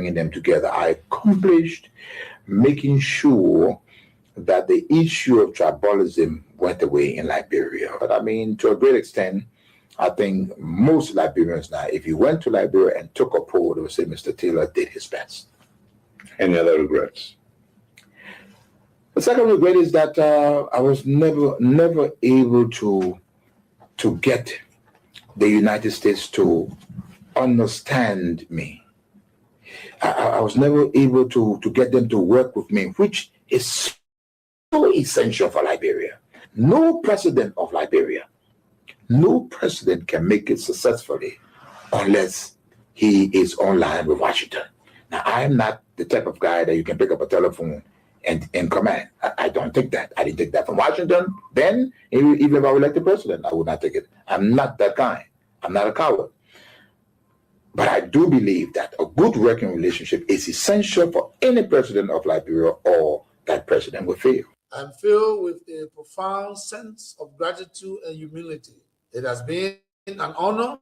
bringing them together. I accomplished making sure that the issue of tribalism went away in Liberia. But I mean, to a great extent, I think most Liberians now, if you went to Liberia and took a poll, they would say Mr. Taylor did his best. Any other regrets? The second regret is that I was never able to get the United States to understand me. I was never able to get them to work with me, which is so essential for Liberia. No president of Liberia, no president can make it successfully unless he is online with Washington. Now, I am not the type of guy that you can pick up a telephone and command. I don't take that. I didn't take that from Washington. Then, even if I were elected president, I would not take it. I'm not that kind. I'm not a coward. But I do believe that a good working relationship is essential for any president of Liberia, or that president will fail. I'm filled with a profound sense of gratitude and humility. It has been an honor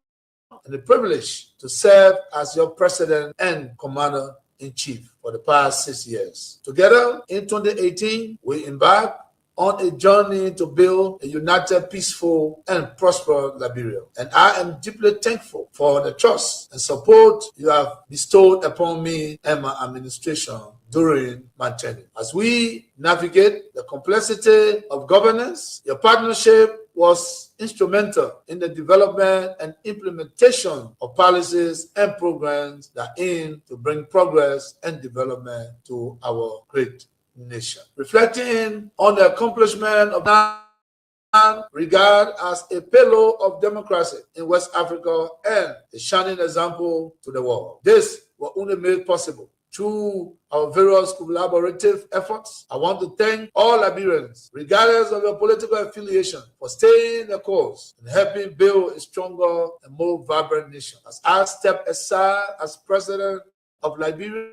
and a privilege to serve as your president and commander-in-chief for the past 6 years. Together, in 2018, we embarked on a journey to build a united, peaceful, and prosperous Liberia. And I am deeply thankful for the trust and support you have bestowed upon me and my administration during my tenure. As we navigate the complexity of governance, your partnership was instrumental in the development and implementation of policies and programs that aim to bring progress and development to our great nation. Reflecting on the accomplishment of man regarded as a pillar of democracy in West Africa and a shining example to the world. This was only made possible through our various collaborative efforts. I want to thank all Liberians, regardless of your political affiliation, for staying the course and helping build a stronger and more vibrant nation. As I step aside as president of Liberia,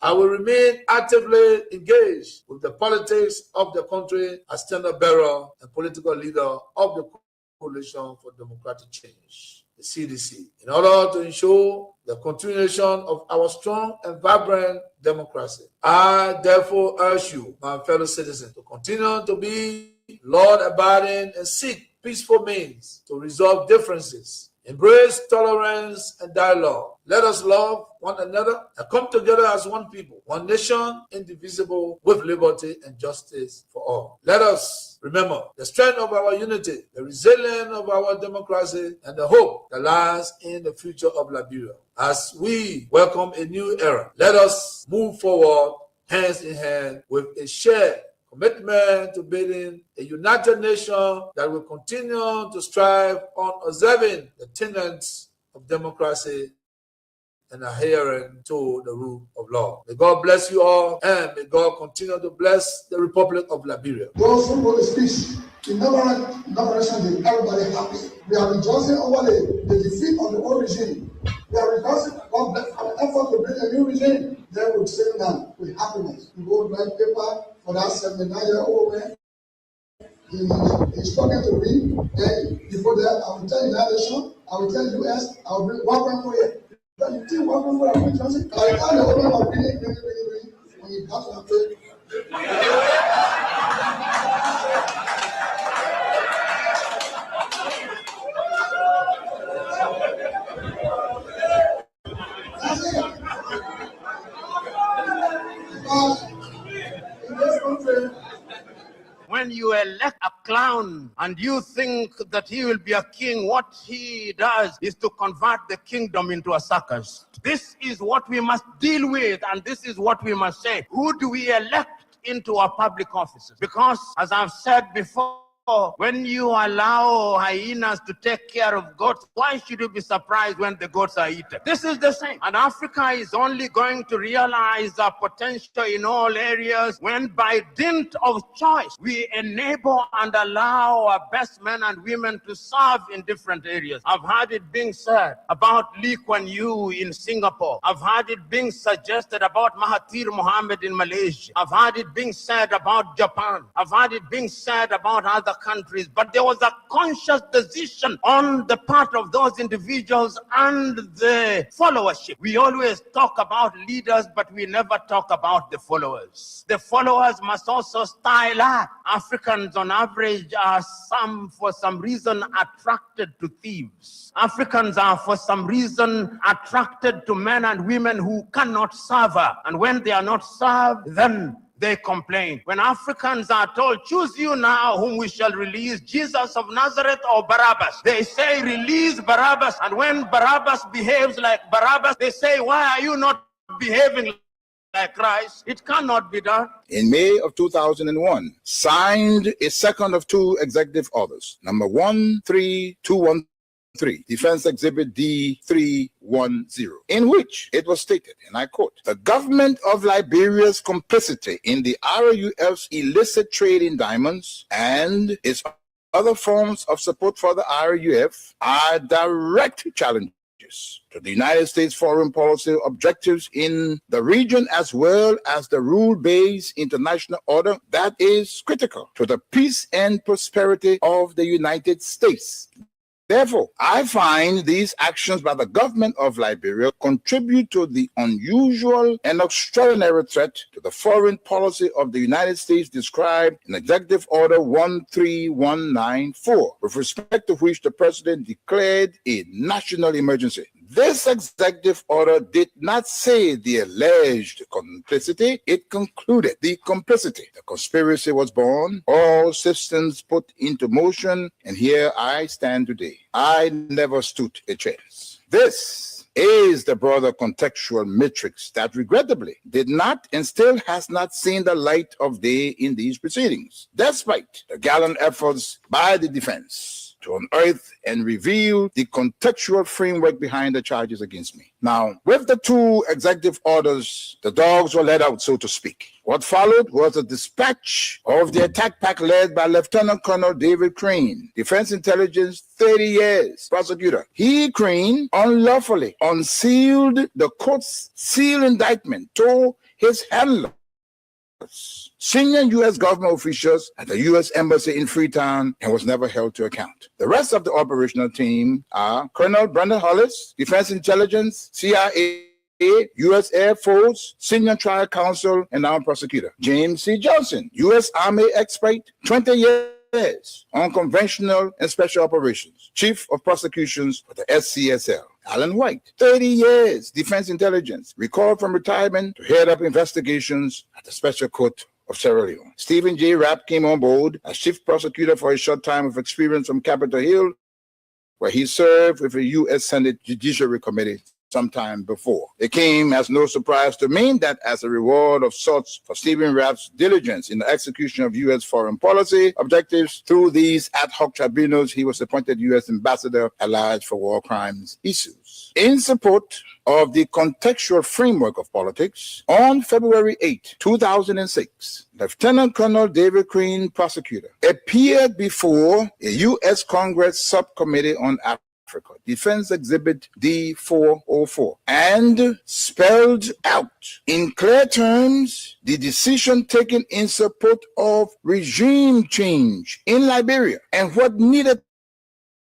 I will remain actively engaged with the politics of the country as standard bearer and political leader of the Coalition for Democratic Change, the CDC, in order to ensure the continuation of our strong and vibrant democracy. I therefore urge you, my fellow citizens, to continue to be law-abiding and seek peaceful means to resolve differences. Embrace tolerance and dialogue. Let us love one another and come together as one people, one nation, indivisible, with liberty and justice for all. Let us remember the strength of our unity, the resilience of our democracy, and the hope that lies in the future of Liberia. As we welcome a new era, let us move forward hands in hand with a shared commitment to building a united nation that will continue to strive on observing the tenets of democracy and adhering to the rule of law. May God bless you all, and may God continue to bless the Republic of Liberia. Those who hold the speech, in everybody happy. We are rejoicing over the defeat of the old regime. We are rejoicing about our effort to bring a new regime. Then we sing now with happiness. We go write paper for that 79-year-old man. He's struggling to read. Then you go there, I will tell you that nation, I will tell you US, I will bring one for you. But you think one for you, Johnson? I tell the owner of reading, when you have to play. That's it. Because in this country, when you elect a clown and you think that he will be a king, what he does is to convert the kingdom into a circus. This is what we must deal with, and this is what we must say. Who do we elect into our public offices? Because, as I've said before, when you allow hyenas to take care of goats, why should you be surprised when the goats are eaten? This is the same. And Africa is only going to realize our potential in all areas when, by dint of choice, we enable and allow our best men and women to serve in different areas. I've heard it being said about Lee Kuan Yew in Singapore. I've heard it being suggested about Mahathir Mohamad in Malaysia. I've heard it being said about Japan. I've heard it being said about other countries, but there was a conscious decision on the part of those individuals and the followership. We always talk about leaders, but we never talk about the followers. The followers must also style up. Africans on average are for some reason attracted to thieves. Africans are for some reason attracted to men and women who cannot serve her. And when they are not served, then they complain. When Africans are told, choose you now whom we shall release, Jesus of Nazareth or Barabbas, they say, release Barabbas. And when Barabbas behaves like Barabbas, they say, why are you not behaving like Christ? It cannot be done. In May of 2001, signed a second of two executive orders, number 13213, Defense Exhibit D310, in which it was stated, and I quote, the government of Liberia's complicity in the RUF's illicit trade in diamonds and its other forms of support for the RUF are direct challenges to the United States foreign policy objectives in the region, as well as the rule-based international order that is critical to the peace and prosperity of the United States. Therefore, I find these actions by the government of Liberia contribute to the unusual and extraordinary threat to the foreign policy of the United States described in Executive Order 13194, with respect to which the President declared a national emergency. This executive order did not say the alleged complicity, it concluded the complicity. The conspiracy was born, all systems put into motion, and here I stand today. I never stood a chance. This is the broader contextual matrix that regrettably did not and still has not seen the light of day in these proceedings, despite the gallant efforts by the defense to unearth and reveal the contextual framework behind the charges against me. Now, with the two executive orders, the dogs were let out, so to speak. What followed was a dispatch of the attack pack led by Lieutenant Colonel David Crane, Defense Intelligence, 30 years, prosecutor. He, Crane, unlawfully unsealed the court's sealed indictment to his handler, senior U.S. government officials at the U.S. Embassy in Freetown, and was never held to account. The rest of the operational team are Colonel Brandon Hollis, Defense Intelligence, CIA, U.S. Air Force, Senior Trial Counsel, and now prosecutor. James C. Johnson, U.S. Army expert, 20 years on conventional and special operations, Chief of Prosecutions for the SCSL. Alan White, 30 years, Defense Intelligence, recalled from retirement to head up investigations at the Special Court of Sierra Leone. Stephen J. Rapp came on board as Chief Prosecutor for a short time of experience from Capitol Hill, where he served with the U.S. Senate Judiciary Committee sometime before. It came as no surprise to me that as a reward of sorts for Stephen Rapp's diligence in the execution of U.S. foreign policy objectives through these ad hoc tribunals, he was appointed U.S. Ambassador at Large for War Crimes Issues. In support of the contextual framework of politics, on February 8, 2006, Lieutenant Colonel David Crane, prosecutor, appeared before a U.S. Congress Subcommittee on Africa, Defense Exhibit D404, and spelled out in clear terms the decision taken in support of regime change in Liberia and what needed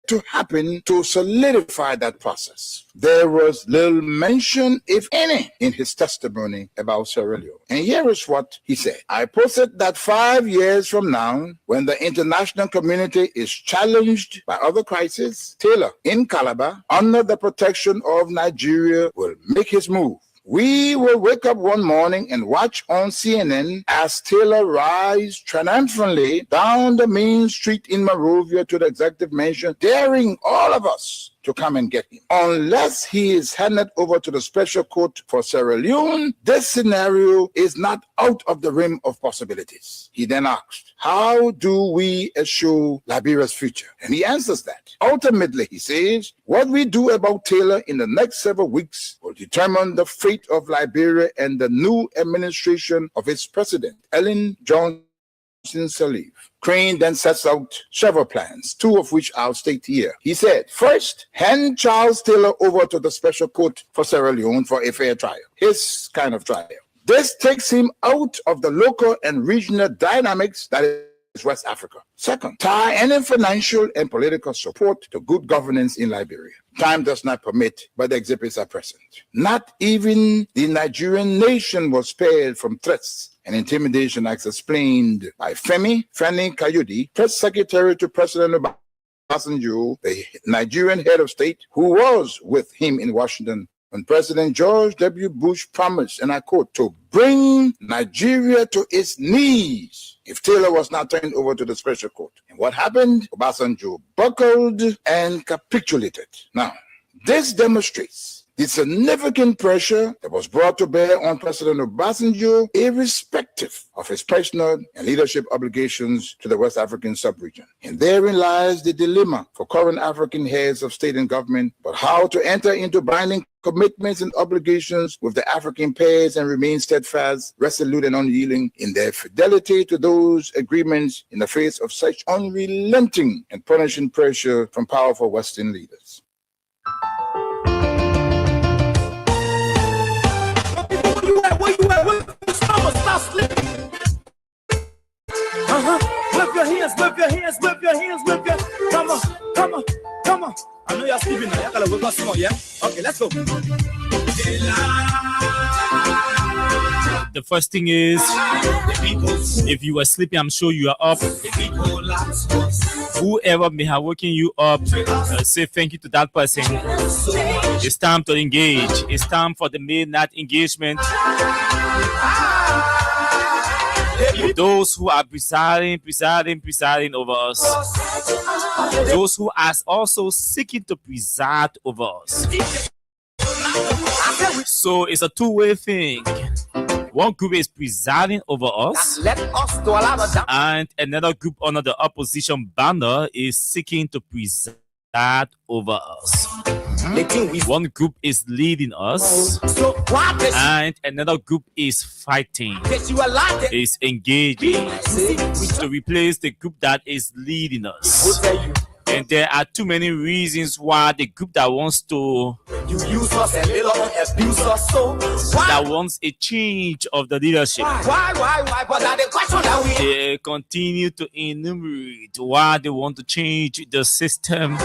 to happen to solidify that process. There was little mention, if any, in his testimony about Sierra Leone. And here is what he said. I posit that 5 years from now, when the international community is challenged by other crises, Taylor in Calabar, under the protection of Nigeria, will make his move. We will wake up one morning and watch on CNN as Taylor rides triumphantly down the main street in Monrovia to the executive mansion, daring all of us to come and get him. Unless he is handed over to the Special Court for Sierra Leone, this scenario is not out of the realm of possibilities. He then asked, how do we assure Liberia's future? And he answers that. Ultimately, he says, what we do about Taylor in the next several weeks will determine the fate of Liberia and the new administration of its president, Ellen Johnson Sirleaf. Crane then sets out several plans, two of which I'll state here. He said, first, hand Charles Taylor over to the Special Court for Sierra Leone for a fair trial, his kind of trial. This takes him out of the local and regional dynamics that West Africa. Second, tie any financial and political support to good governance in Liberia. Time does not permit, but the exhibits are present. Not even the Nigerian nation was spared from threats and intimidation, as explained by Femi Kayode, press secretary to President Obasanjo, the Nigerian head of state, who was with him in Washington when President George W. Bush promised, and I quote, to bring Nigeria to its knees if Taylor was not turned over to the special court. And what happened? Obasanjo buckled and capitulated. Now, this demonstrates the significant pressure that was brought to bear on President Obasanjo, irrespective of his personal and leadership obligations to the West African sub-region. And therein lies the dilemma for current African heads of state and government, but how to enter into binding commitments and obligations with the African pairs and remain steadfast, resolute, and unyielding in their fidelity to those agreements in the face of such unrelenting and punishing pressure from powerful Western leaders. Stop sleeping. Whip your hands, whip your hands, whip your hands, whip your. Come on, come on, come on. I know you're sleeping now. You gotta wake up small, yeah? Okay, let's go. The first thing is, if you were sleeping, I'm sure you are up. Whoever may have woken you up, say thank you to that person. It's time to engage. It's time for the midnight engagement. Those who are presiding over us. Those who are also seeking to preside over us. So it's a two-way thing. One group is presiding over us, and another group under the opposition banner is seeking to preside over us. One group is leading us, and another group is fighting, is engaging to replace the group that is leading us. And there are too many reasons why the group that wants to that wants a change of the leadership. Why? But the question that we They continue to enumerate why they want to change the system,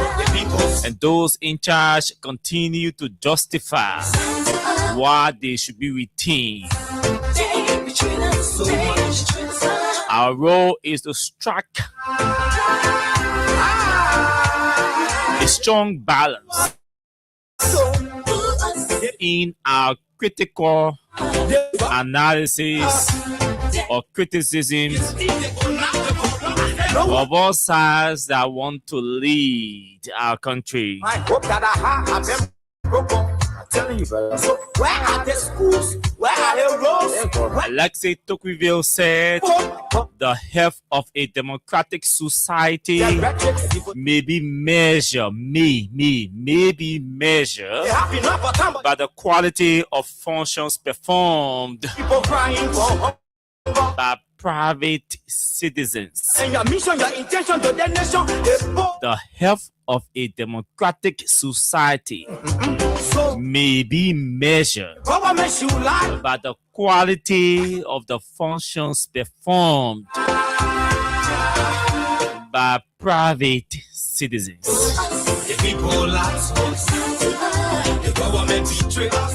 and those in charge continue to justify why they should be retained. Our role is to strike a strong balance in our critical analysis or criticism of all sides that want to lead our country. I hope that I have been broken. I'm telling you, brother. So where are the schools? Where are the roads? Alexei Tocqueville said, the health of a democratic society may be measured, may be measured by the quality of functions performed People crying for by private citizens. and your mission, your intention to the nation. The health of a democratic society So may be measured government should lie. by the quality of the functions performed by private citizens. The people lie to us. The government betray us.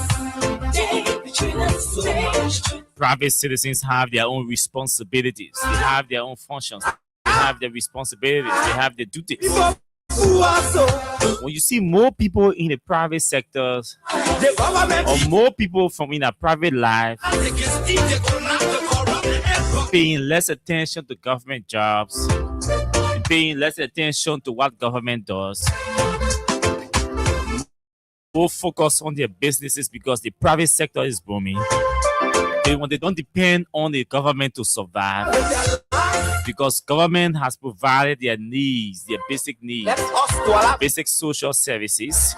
Private citizens have their own responsibilities. They have their own functions. They have their responsibilities. They have their duties. Who are so? When you see more people in the private sectors The government or more people from in a private life paying less attention to government jobs, paying less attention to what government does, more focus on their businesses because the private sector is booming. They don't depend on the government to survive because government has provided their needs, their basic needs, left us to allow basic social services.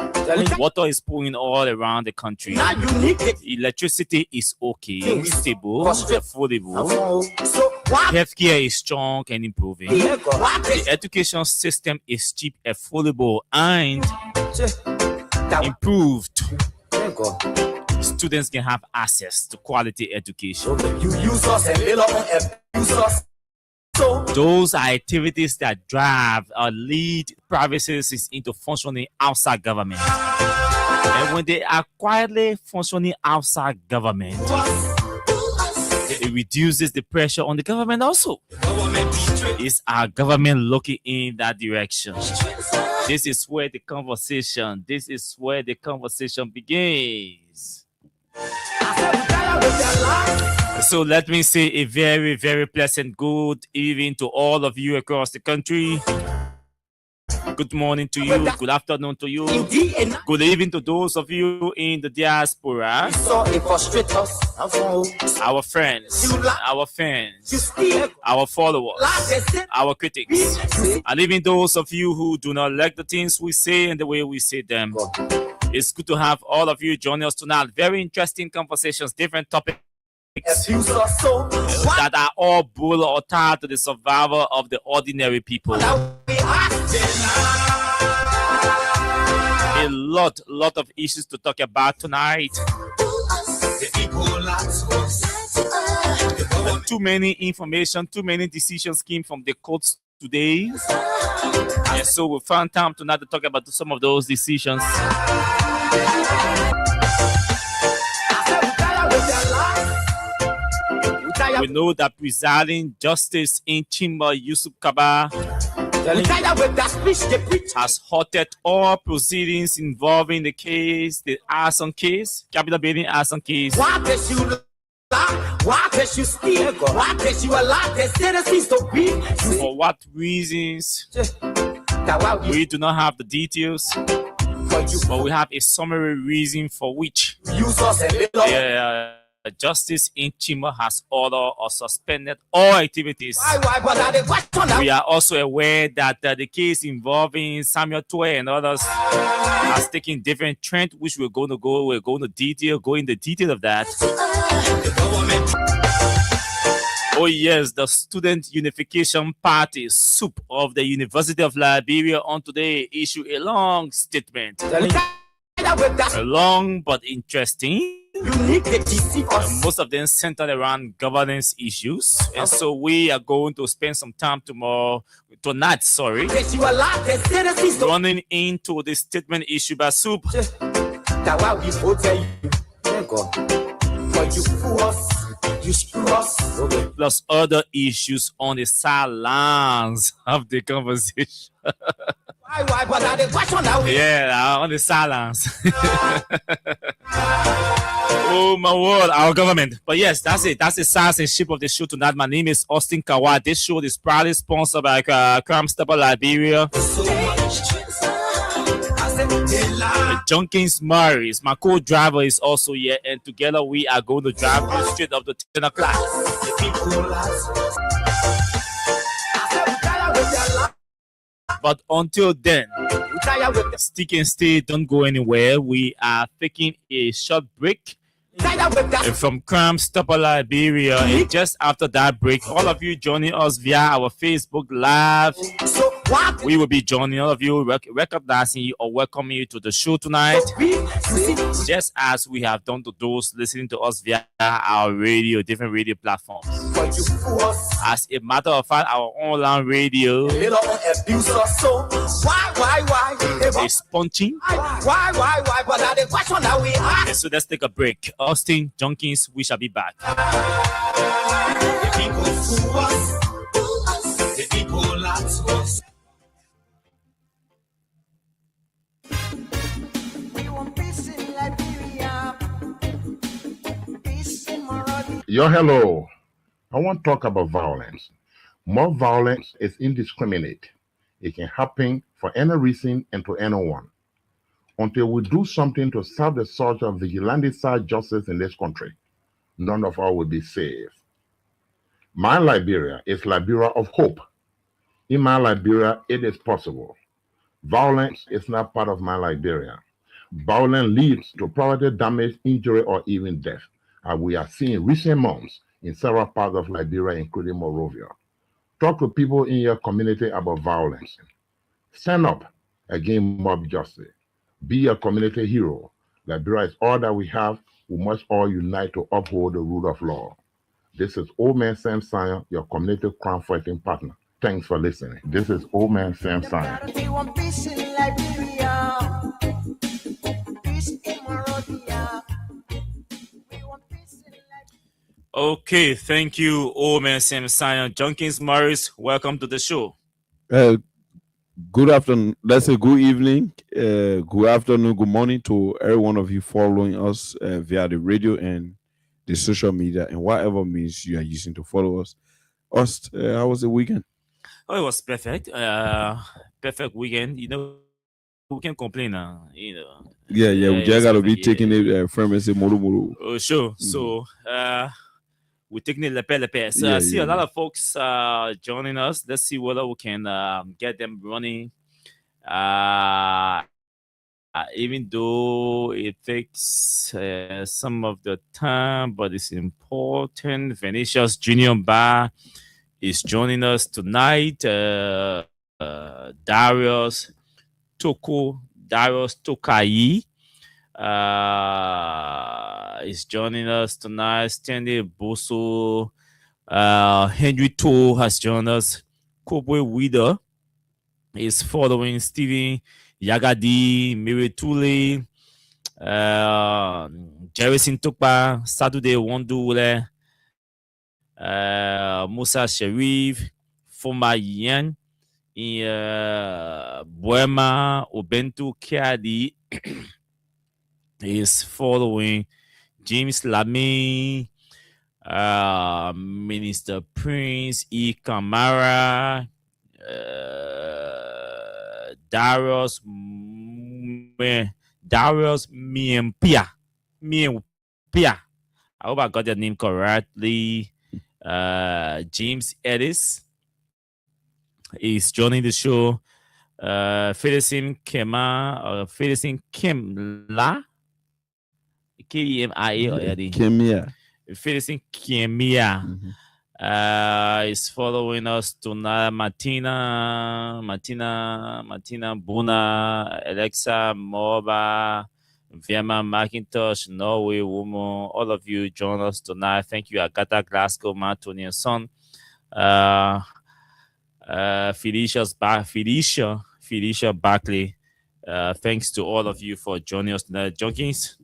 Water is pouring all around the country. not unique. Electricity is okay, stable, affordable. So why Healthcare is strong and improving. The education system is cheap, affordable, and improved. Students can have access to quality education. You use us and they don't abuse us. Those are activities that drive or lead private citizens into functioning outside government. And when they are quietly functioning outside government, it reduces the pressure on the government also. Is our government looking in that direction? This is where the conversation begins. So let me say a very, very pleasant good evening to all of you across the country. Good morning to you, good afternoon to you, good evening to those of you in the diaspora, our friends, our fans, our followers, our critics, and even those of you who do not like the things we say and the way we say them. It's good to have all of you join us tonight. Very interesting conversations, different topics that are all bull or tied to the survival of the ordinary people. A lot of issues to talk about tonight. Too many information, too many decisions came from the courts today. And so we found time tonight to talk about some of those decisions. We know that presiding Justice in Chimba Yusuf Kaba has halted all proceedings involving the case, the arson case, capital building arson case. For what reasons? We do not have the details, but we have a summary reason for which Justice in Chima has ordered or suspended all activities. We are also aware that the case involving Samuel Twe and others has taken different trend, which we're going to go in the detail of that. Oh yes, the Student Unification Party, SUP of the University of Liberia on today issued a long statement. A long but interesting. Most of them centered around governance issues, and so we are going to spend some time tonight, running into the statement issued by SUP. Plus other issues on the sidelines of the conversation. Yeah, on the silence. Oh my word, our government. But yes, that's it. That's the size and shape of the show tonight. My name is Austin Kawa. This show is proudly sponsored by Crime Stopper Liberia. Junkins Morris, my co-driver, is also here, and together we are going to drive you straight up to 10 o'clock. But until then, stick and stay, don't go anywhere. We are taking a short break from Crime Stopper Liberia, and just after that break, all of you joining us via our Facebook Live, we will be joining all of you, recognizing you or welcoming you to the show tonight, just as we have done to those listening to us via our different radio platforms. As a matter of fact, our online radio is punching. Okay, so let's take a break. Austin, Junkins, we shall be back. Yo, hello. I want to talk about violence. More violence is indiscriminate. It can happen for any reason and to anyone. Until we do something to stop the surge of vigilante-side justice in this country, none of us will be safe. My Liberia is Liberia of hope. In my Liberia, it is possible. Violence is not part of my Liberia. Violence leads to property damage, injury, or even death, as we are seeing recent months in several parts of Liberia, including Monrovia. Talk to people in your community about violence. Stand up against mob justice. Be a community hero. Liberia is all that we have. We must all unite to uphold the rule of law. This is Old Man Sam Sion, your community crime fighting partner. Thanks for listening. This is Old Man Sam Sion. We want peace in Liberia, peace in Monrovia. We want peace in Liberia. Okay, thank you, Old Man Sam Sion. Junkins Morris, welcome to the show. Good afternoon. Let's say good evening, good afternoon, good morning to every one of you following us via the radio and the social media and whatever means you are using to follow us. How was the weekend? Oh, it was perfect. Perfect weekend. You know, who can complain now? You know. Yeah, we it's just gotta be perfect, taking it from and say muru. Oh, sure. So, we're taking it lepe. So I see a lot of folks joining us. Let's see whether we can get them running. Even though it takes some of the time, but it's important. Venetia's Junior Bar is joining us tonight. Darius Tokai is joining us tonight. Stanley Boso, Henry To has joined us. Kobe Wida is following. Steven Yagadi, Miri Tule, Jerison Tukpa, Saturday Wondule, Musa Sharif, Foma Yan, Buema Obentu Kiadi is following. James Lamy, Minister Prince E. Kamara, Darius Miempia. I hope I got your name correctly. James Edis is joining the show. Felicin Kemla, K-E-M-I-A already. Kemia. Felicin Kemia is following us tonight. Martina Buna, Alexa Moba, Viema McIntosh, Norway Woman. All of you join us tonight. Thank you, Agatha Glasgow, Tony and Son. Felicia Barkley. Thanks to all of you for joining us tonight. Junkins.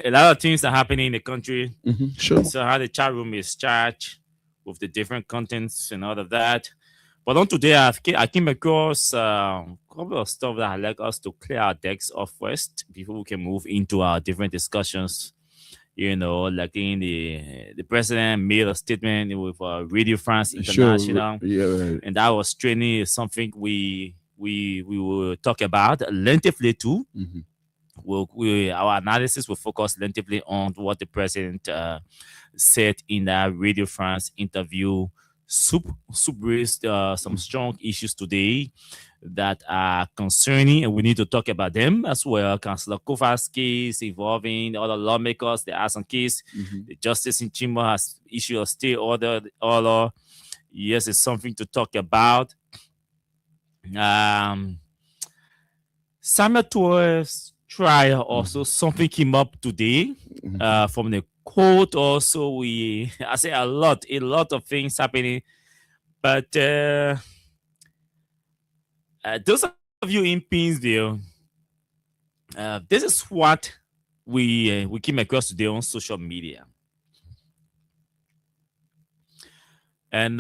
A lot of things are happening in the country. Sure. So how the chat room is charged with the different contents and all of that. But on today, I came across a couple of stuff that I'd like us to clear our decks off first before we can move into our different discussions. You know, like in the president made a statement with Radio France International, Sure. Yeah, right. and that was training is something we will talk about lengthily too. Our analysis will focus lengthily on what the president said in that Radio France interview. Soup raised some strong issues today that are concerning, and we need to talk about them as well. Councillor Kofa's case involving other lawmakers, the Asan case, the justice in Chimo has issued a stay order. Yes, it's something to talk about. Samuel Torres trial also something came up today from the court. Also, I say a lot of things happening, but those of you in Pinsville, this is what we came across today on social media, and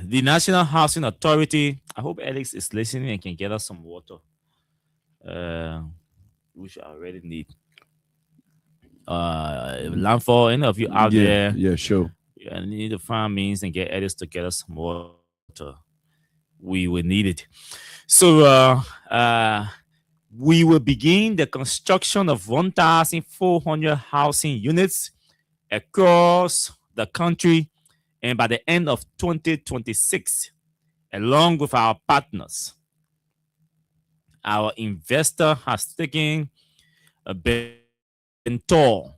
the National Housing Authority. I hope Alex is listening and can get us some water, which I already need. Landfall, any of you out there? Yeah, sure. I need to find means and get Alex to get us some water. We will need it. So we will begin the construction of 1,400 housing units across the country, and by the end of 2026, along with our partners, our investor has taken a Bentall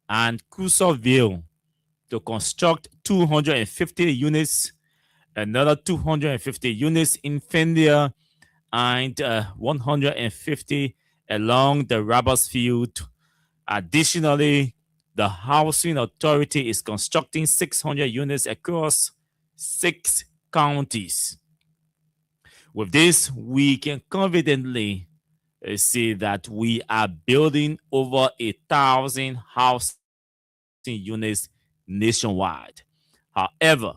and Crusoeville to construct 250 units, another 250 units in Fendia, and 150 along the Roberts Field. Additionally, the Housing Authority is constructing 600 units across 6 counties. With this, we can confidently say that we are building over 1,000 housing units nationwide. However,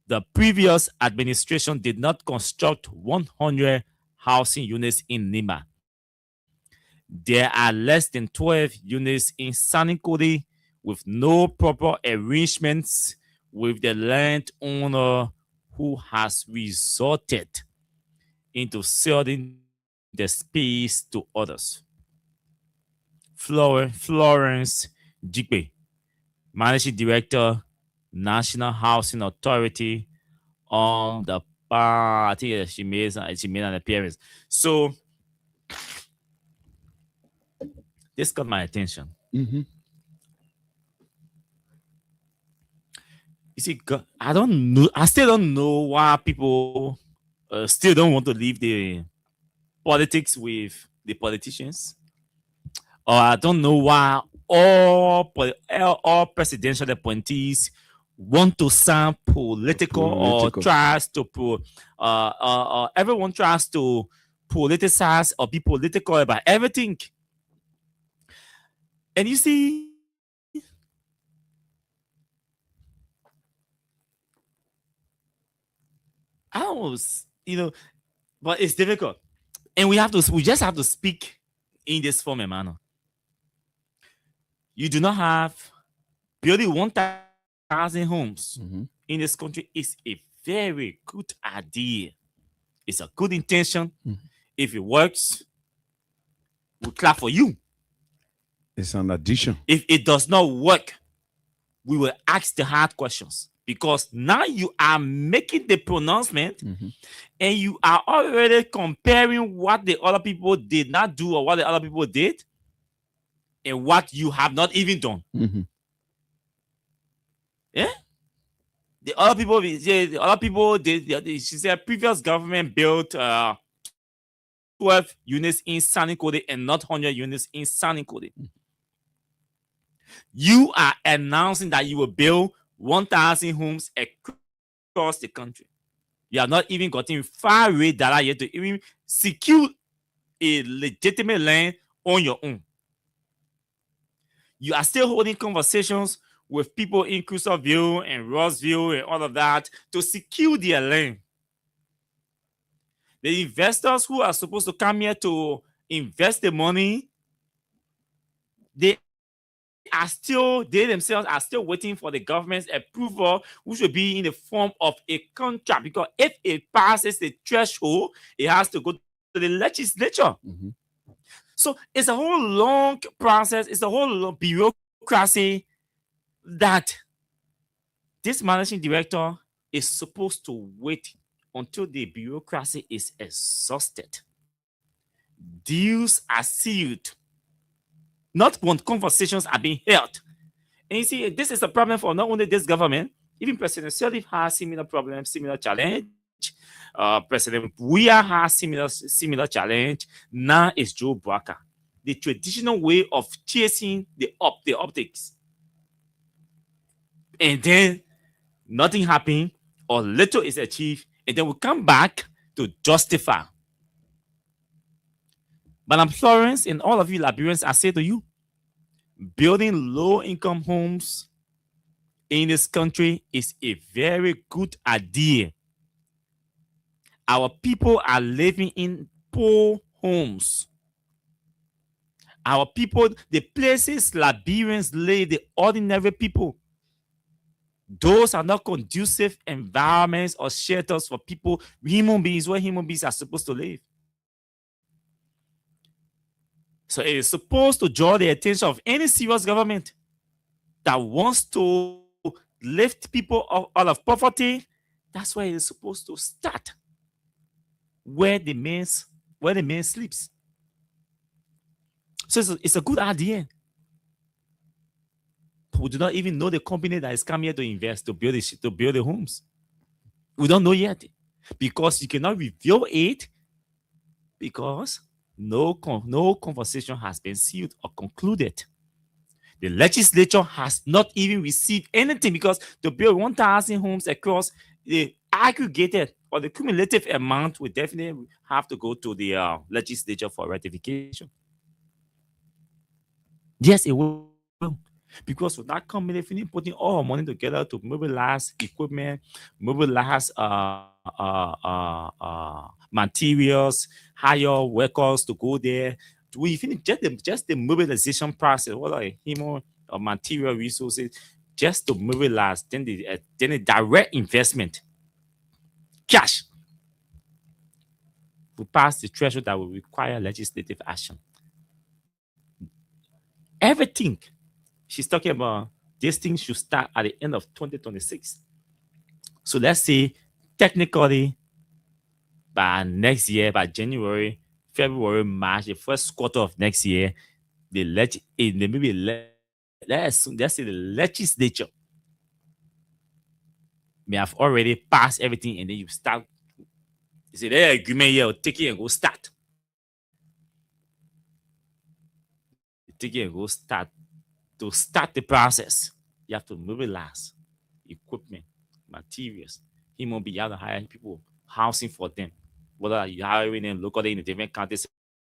the previous administration did not construct 100 housing units in Nima. There are less than 12 units in Sanikodi with no proper arrangements with the landowner who has resorted into selling the space to others. Florence Jigbe, Managing Director, National Housing Authority, on the bar. I think she made an appearance. So this got my attention. Mm-hmm. You see, I don't know. I still don't know why people still don't want to leave the politics with the politicians. Or I don't know why all presidential appointees want to sound political. Or tries to everyone tries to politicize or be political about everything. And you see, I don't know, but it's difficult. And we just have to speak in this form and manner. You do not have building 1,000 homes in this country is a very good idea. It's a good intention. If it works, we clap for you. It's an addition. If it does not work, we will ask the hard questions. Because now you are making the pronouncement and you are already comparing what the other people did not do or what the other people did and what you have not even done. Yeah? The other people, she said previous government built 12 units in Sanikode and not 100 units in Sanikode. You are announcing that you will build 1,000 homes across the country. You have not even gotten far away data yet to even secure a legitimate land on your own. You are still holding conversations with people in Crusoeville and Rossville and all of that to secure their land. The investors who are supposed to come here to invest the money, they themselves are still waiting for the government's approval, which will be in the form of a contract. Because if it passes the threshold, it has to go to the legislature. So it's a whole long process. It's a whole long bureaucracy that this managing director is supposed to wait until the bureaucracy is exhausted. Deals are sealed. Not when conversations are being held. And you see, this is a problem for not only this government, even President Sirleaf has similar problems, similar challenge. President Weah has similar challenge. Now it's Joe Braka. The traditional way of chasing the optics. And then nothing happened or little is achieved, and then we come back to justify. Madam Florence and all of you Liberians, I say to you, building low-income homes in this country is a very good idea. Our people are living in poor homes. Our people, the places Liberians live, the ordinary people, those are not conducive environments or shelters for people, human beings, where human beings are supposed to live. So it is supposed to draw the attention of any serious government that wants to lift people out of poverty. That's where it is supposed to start. Where the man sleeps. So it's a good idea. But we do not even know the company that is coming here to invest to build the homes. We don't know yet. Because you cannot reveal it because no conversation has been sealed or concluded. The legislature has not even received anything because to build 1,000 homes across the aggregated or the cumulative amount will definitely have to go to the legislature for ratification. Yes, it will. Because with that company, finish putting all our money together to mobilize equipment, mobilize materials, hire workers to go there. We finish just the mobilization process, whether human or material resources, just to mobilize, then the direct investment, cash, will pass the threshold that will require legislative action. Everything she's talking about, these things should start at the end of 2026. So let's say technically by next year, by January, February, March, the first quarter of next year, let's say the legislature may have already passed everything, and then you start. You say the agreement here, take it and go start. Take it and go start. To start the process, you have to mobilize equipment, materials. You won't be able to hire people, housing for them. Whether you're hiring them locally in the different counties,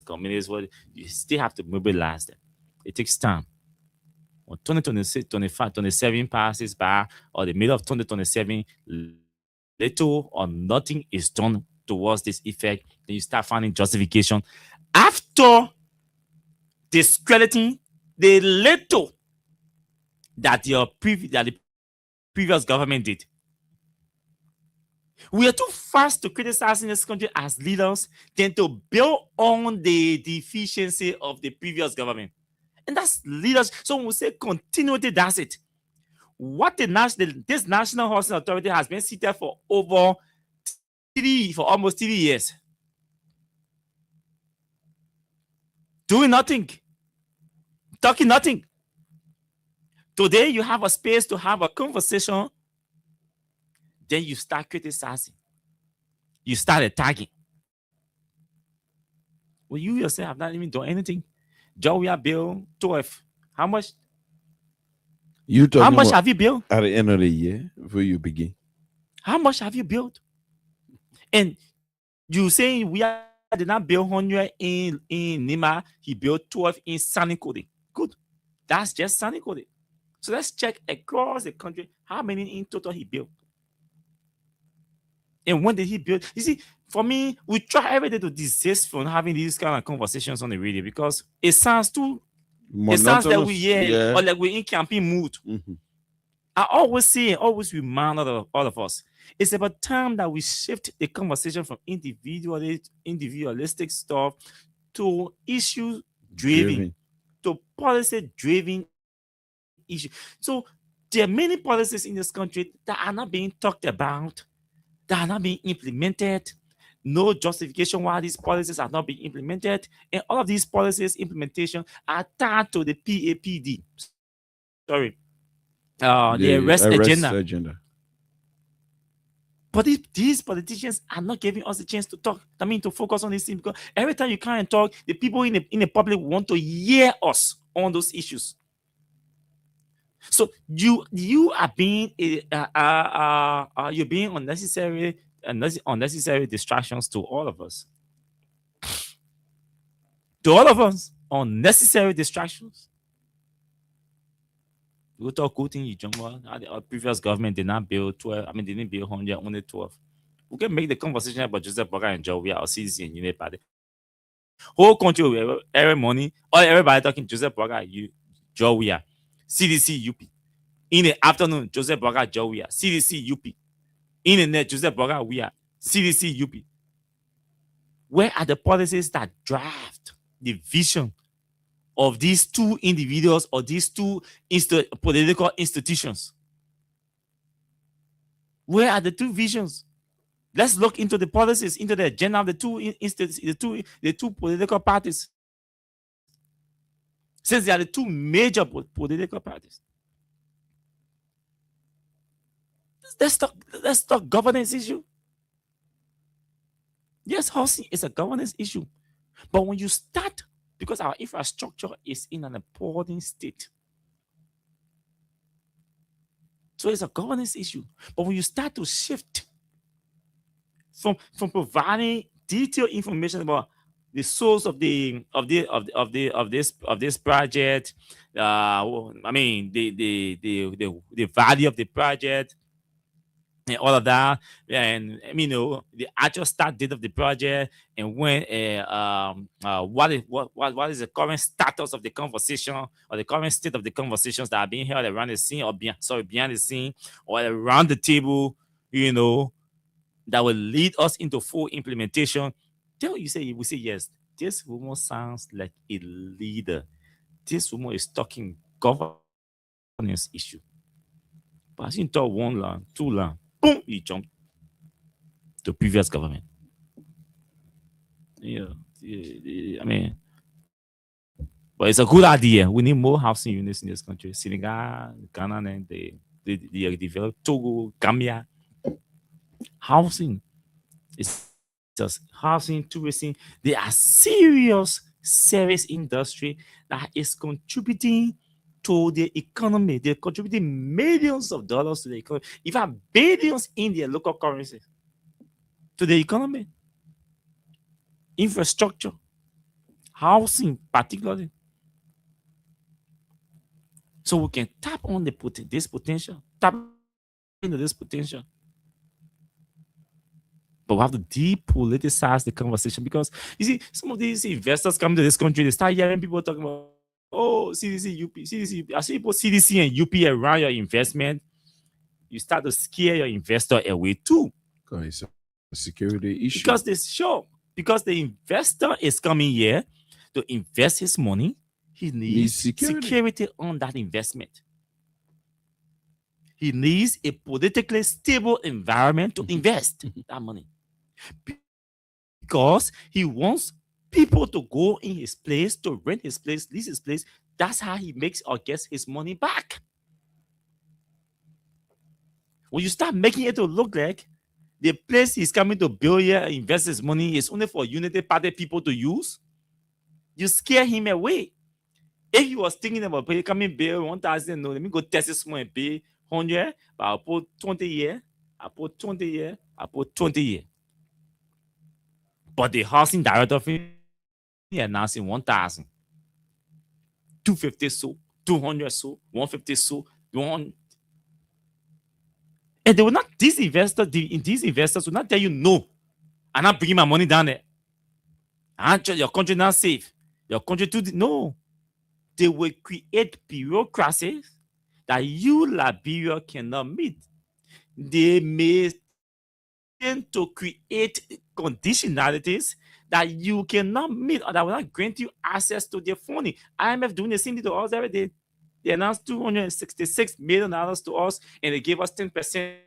communities, you still have to mobilize them. It takes time. When 2026, 25, 27 passes by, or the middle of 2027, little or nothing is done towards this effect, then you start finding justification after discrediting the little that the previous government did. We are too fast to criticize in this country as leaders than to build on the deficiency of the previous government. And that's leaders. So when we say continuity, that's it. What this National Housing Authority has been seated for almost 3 years. Doing nothing. Talking nothing. Today, you have a space to have a conversation. Then you start criticizing. You start attacking. Well, you yourself have not even done anything. Georgia Bill 12. How much? How much have you built? At the end of the year, before you begin. How much have you built? And you saying did not build 100 in Nima, he built 12 in Sanikode. Good. That's just Sanikode. So let's check across the country how many in total he built. And when did he build? You see, for me, we try every day to desist from having these kind of conversations on the radio because it sounds too monotonous. It sounds like we or like we're in campaign mood. Mm-hmm. I always say, always remind all of us, it's about time that we shift the conversation from individualistic stuff to issue-driven, to policy-driven issue. So there are many policies in this country that are not being talked about, that are not being implemented. No justification why these policies are not being implemented. And all of these policies implementation are tied to the PAPD. Sorry. The arrest agenda. But these politicians are not giving us a chance to talk. I mean, to focus on this thing, because every time you come and talk, the people in the public want to hear us on those issues. So you are being you're being unnecessary distractions to all of us. To all of us, unnecessary distractions. We talk good thing, the previous government did not build 12. I mean, they didn't build 100, only 12. We can make the conversation about Joseph Boakai and Georgia or CDC and Unit Party. Whole country, every morning, or everybody talking Joseph Boakai, Georgia, CDC, UP. In the afternoon, Joseph Boakai, Georgia, CDC, UP. In the net, Joseph Boakai, we are CDC, UP. Where are the policies that draft the vision of these two individuals or these two political institutions? Where are the two visions? Let's look into the policies, into the agenda of the two political parties. Since they are the two major political parties. Let's talk governance issue. Yes, housing is a governance issue. But when you start, because our infrastructure is in an appalling state, so it's a governance issue. But when you start to shift from providing detailed information about the source of this project, I mean the value of the project and all of that, and the actual start date of the project, and when what is the current status of the conversation, or the current state of the conversations that are being held around the scene, or behind the scene, or around the table, that will lead us into full implementation. Then we say yes, this woman sounds like a leader. This woman is talking governance issue. But as you talk one line, two line, boom, you jump to previous government. I mean, but it's a good idea. We need more housing units in this country. Senegal, Ghana, and they developed Togo, Gambia. Housing is just housing, tourism. They are serious service industry that is contributing to the economy. They're contributing millions of dollars to the economy, even billions in their local currency to the economy. Infrastructure, housing, particularly. So we can tap on this potential, tap into this potential. But we have to depoliticize the conversation, because you see, some of these investors come to this country, they start hearing people talking about, oh, CDC, UP, CDC. I see people CDC and UP around your investment. You start to scare your investor away too. It's a security issue. Because the investor is coming here to invest his money, he needs security on that investment. He needs a politically stable environment to invest that money. Because he wants people to go in his place, to rent his place, lease his place. That's how he makes or gets his money back. When you start making it to look like the place he's coming to build here and invest his money is only for Unity Party people to use, you scare him away. If he was thinking about coming build 1,000, no, let me go test this money and pay 100, but I'll put 20 years, I put 20 years, I put 20 years. But the housing director announcing 1,000, 250 so, 200 so, 150 so, 100. And they will not, these investors will not tell you no. I'm not bringing my money down there. Your country not safe. Your country no. They will create bureaucracies that you, Liberia, cannot meet. They may tend to create conditionalities that you cannot meet, or that will not grant you access to their funding. IMF doing the same thing to us every day. They announced $266 million to us, and they gave us 10%,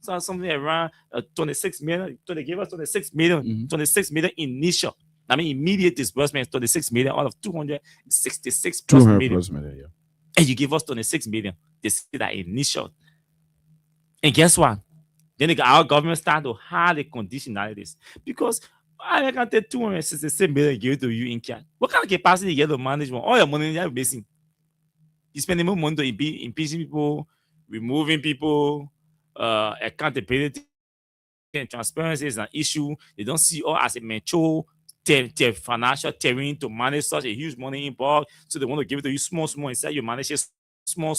something around 26 million. So they gave us 26 million, 26 million initial. I mean, immediate disbursement, 26 million out of 266 plus million. Yeah. And you give us 26 million. They see that initial. And guess what? Then our government start to hide the conditionalities, because I can take 266 million and give it to you in cash. What kind of capacity you get to manage all your money you're missing? You spend more money to impeaching people, removing people, accountability and transparency is an issue. They don't see all as a mature financial terrain to manage such a huge money involved. So they want to give it to you small. Instead, you manage it small,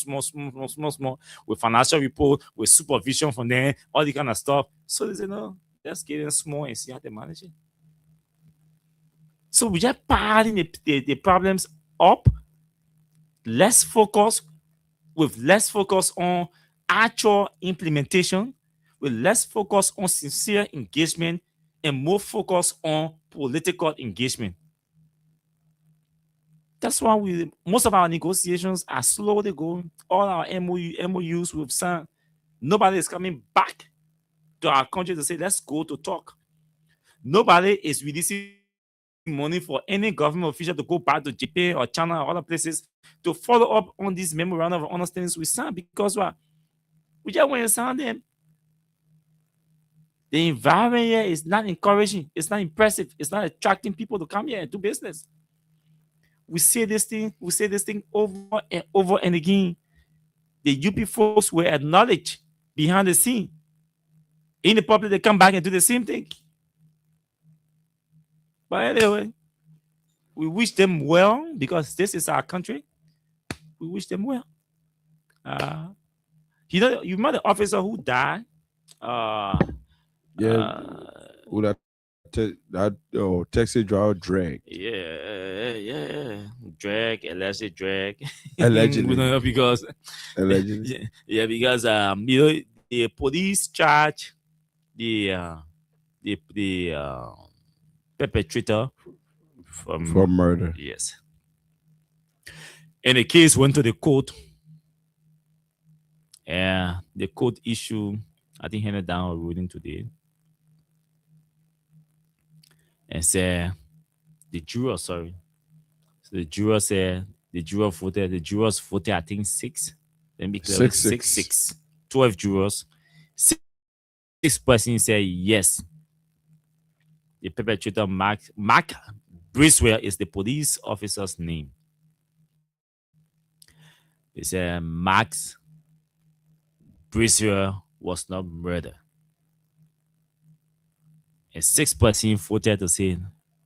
with financial report, with supervision from them, all the kind of stuff. So they say, no, let's get in small and see how they manage it. So we just piling the problems up. Less focus on actual implementation, with less focus on sincere engagement, and more focus on political engagement. That's why most of our negotiations are slowly going. All our MOUs we've signed, nobody is coming back to our country to say, let's go to talk. Nobody is releasing money for any government official to go back to Japan or China or other places to follow up on these memorandum of understandings we signed, because what? We just want to sign them. The environment here is not encouraging. It's not impressive. It's not attracting people to come here and do business. We say this thing over and again. The UP folks were acknowledged behind the scene. In the public, they come back and do the same thing. But anyway, we wish them well because this is our country. We wish them well. You remember the officer who died? Who that taxi driver Drake. Yeah. Drag, alleged drag. Allegedly. We don't know because Allegedly. yeah, because the police charge the perpetrator For murder. Yes. And the case went to the court. And the court issued, I think, handed down a ruling today. And said the jurors voted, the jurors voted, I think 6. Let me clear 6. 12 jurors. 6 persons said yes. The perpetrator, Mark Briswell, is the police officer's name. They said Max Briswell was not murdered. And 6 persons voted to say,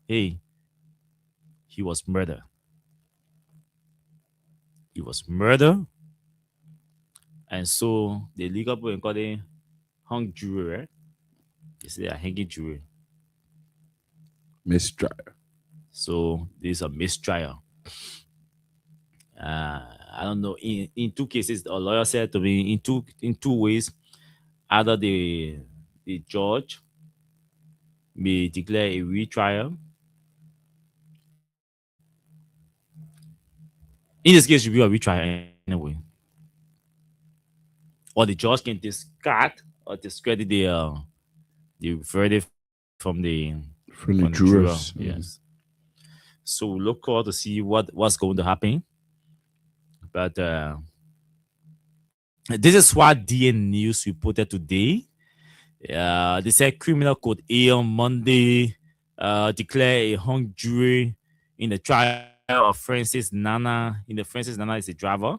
hey, he was murdered. He was murdered. And so the legal people call it hung jury, right? They say a hanging jury. Mistrial. So this is a mistrial. I don't know. In 2 cases, a lawyer said to me in two ways. Either the judge may declare a retrial. In this case, it should be a retrial anyway. Or the judge can discard or discredit the verdict from the jurors. juror. Yes. So we look forward to see what's going to happen. But this is what DN News reported today. They said criminal court A on Monday declared a hung jury in the trial of Francis Nana. Francis Nana is a driver.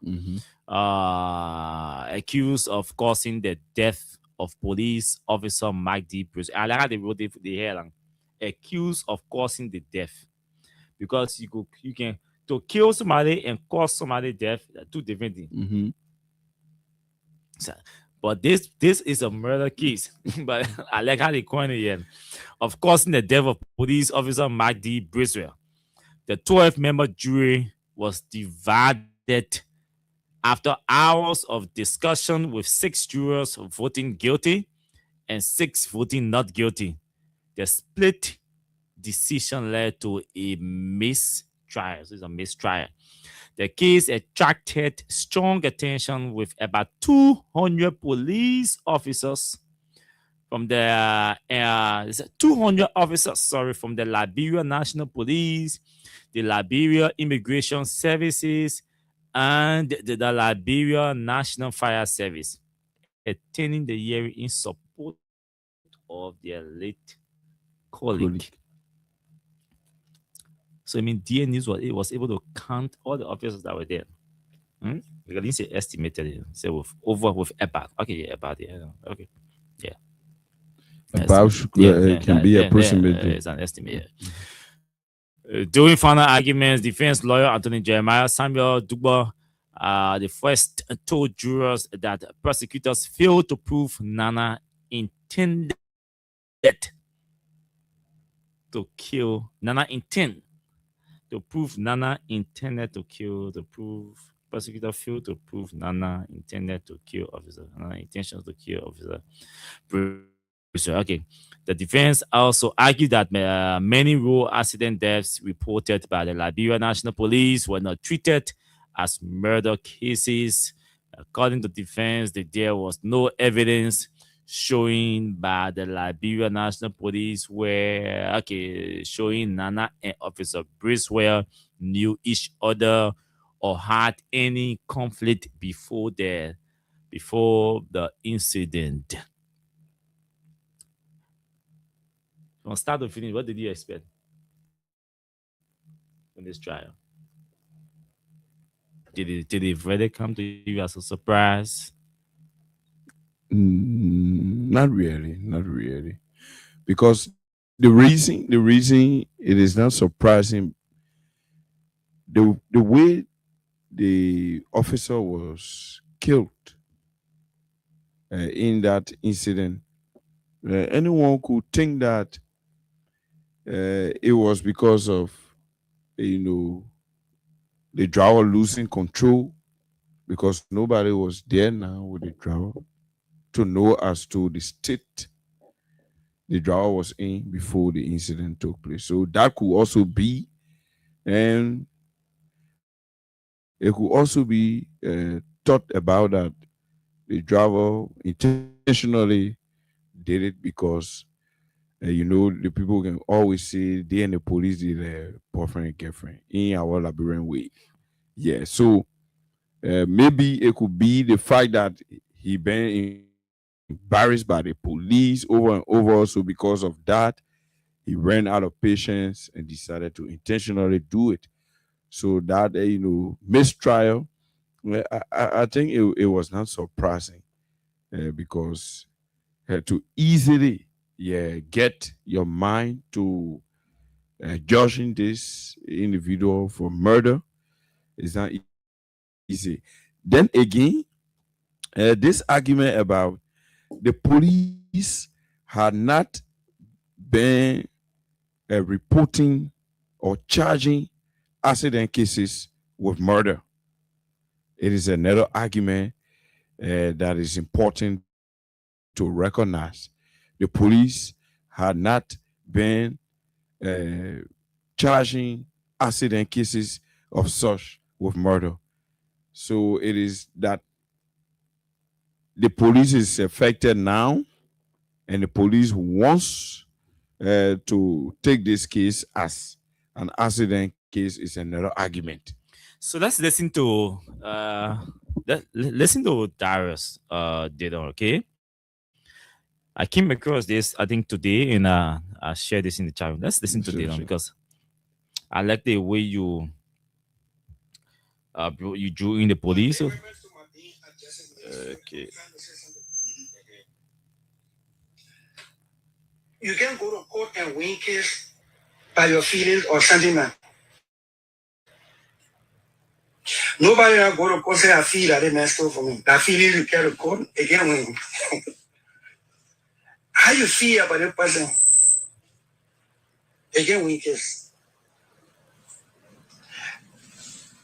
Accused of causing the death of police officer Mike D. Bruce. I like how they wrote the headline. Accused of causing the death. Because you can to kill somebody and cause somebody death, 2 different things. So, but this is a murder case. But I like how they coined it here. Of causing the death of police officer Mike D. Briswell. The 12-member jury was divided after hours of discussion with 6 jurors voting guilty and 6 voting not guilty. The split decision led to a mistrial. So it's a mistrial. The case attracted strong attention with about 200 police officers from the 200 officers, from the Liberia National Police, the Liberia Immigration Services, and the Liberia National Fire Service, attending the hearing in support of their late colleague. So DN News was able to count all the officers that were there. Because I didn't say estimated it. Say with about. Okay, yeah, about okay. Yeah. About can be approximately. It's an estimate. During final arguments, defense lawyer Anthony Jeremiah Samuel Dugbo the first told jurors that prosecutors failed to prove Nana intended to kill. Prosecutor failed to prove Nana intended to kill officer. Nana intentions to kill officer. Okay. The defense also argued that many road accident deaths reported by the Liberia National Police were not treated as murder cases. According to defense, there was no evidence showing by the Liberia National Police showing Nana and Officer Briswell knew each other or had any conflict before the incident. From start to finish, what did you expect in this trial? Did the verdict come to you as a surprise? Not really, not really, because the reason it is not surprising, the way the officer was killed in that incident. Anyone could think that it was because of the driver losing control, because nobody was there now with the driver to know as to the state the driver was in before the incident took place. So that could also be, and it could also be thought about that the driver intentionally did it because the people can always say they and the police did a boyfriend and girlfriend in our labyrinth way. Yeah, so maybe it could be the fact that he been embarrassed by the police over and over. So because of that, he ran out of patience and decided to intentionally do it. So that mistrial, well, I think it was not surprising because to easily get your mind to judging this individual for murder is not easy. Then again, this argument about the police had not been reporting or charging accident cases with murder. It is another argument that is important to recognize. The police had not been charging accident cases of such with murder. So it is that the police is affected now, and the police wants to take this case as an accident case is another argument. So let's listen to listen to Darius Didon, okay? I came across this, I think, today, and I shared this in the chat. Let's listen to Didon because I like the way you drew in the police. Okay. You can go to court and win case by your feelings or sentiment. Nobody will go to court say I feel that they messed up for me. That feeling you carry to court again win. How you feel about that person? Again win case.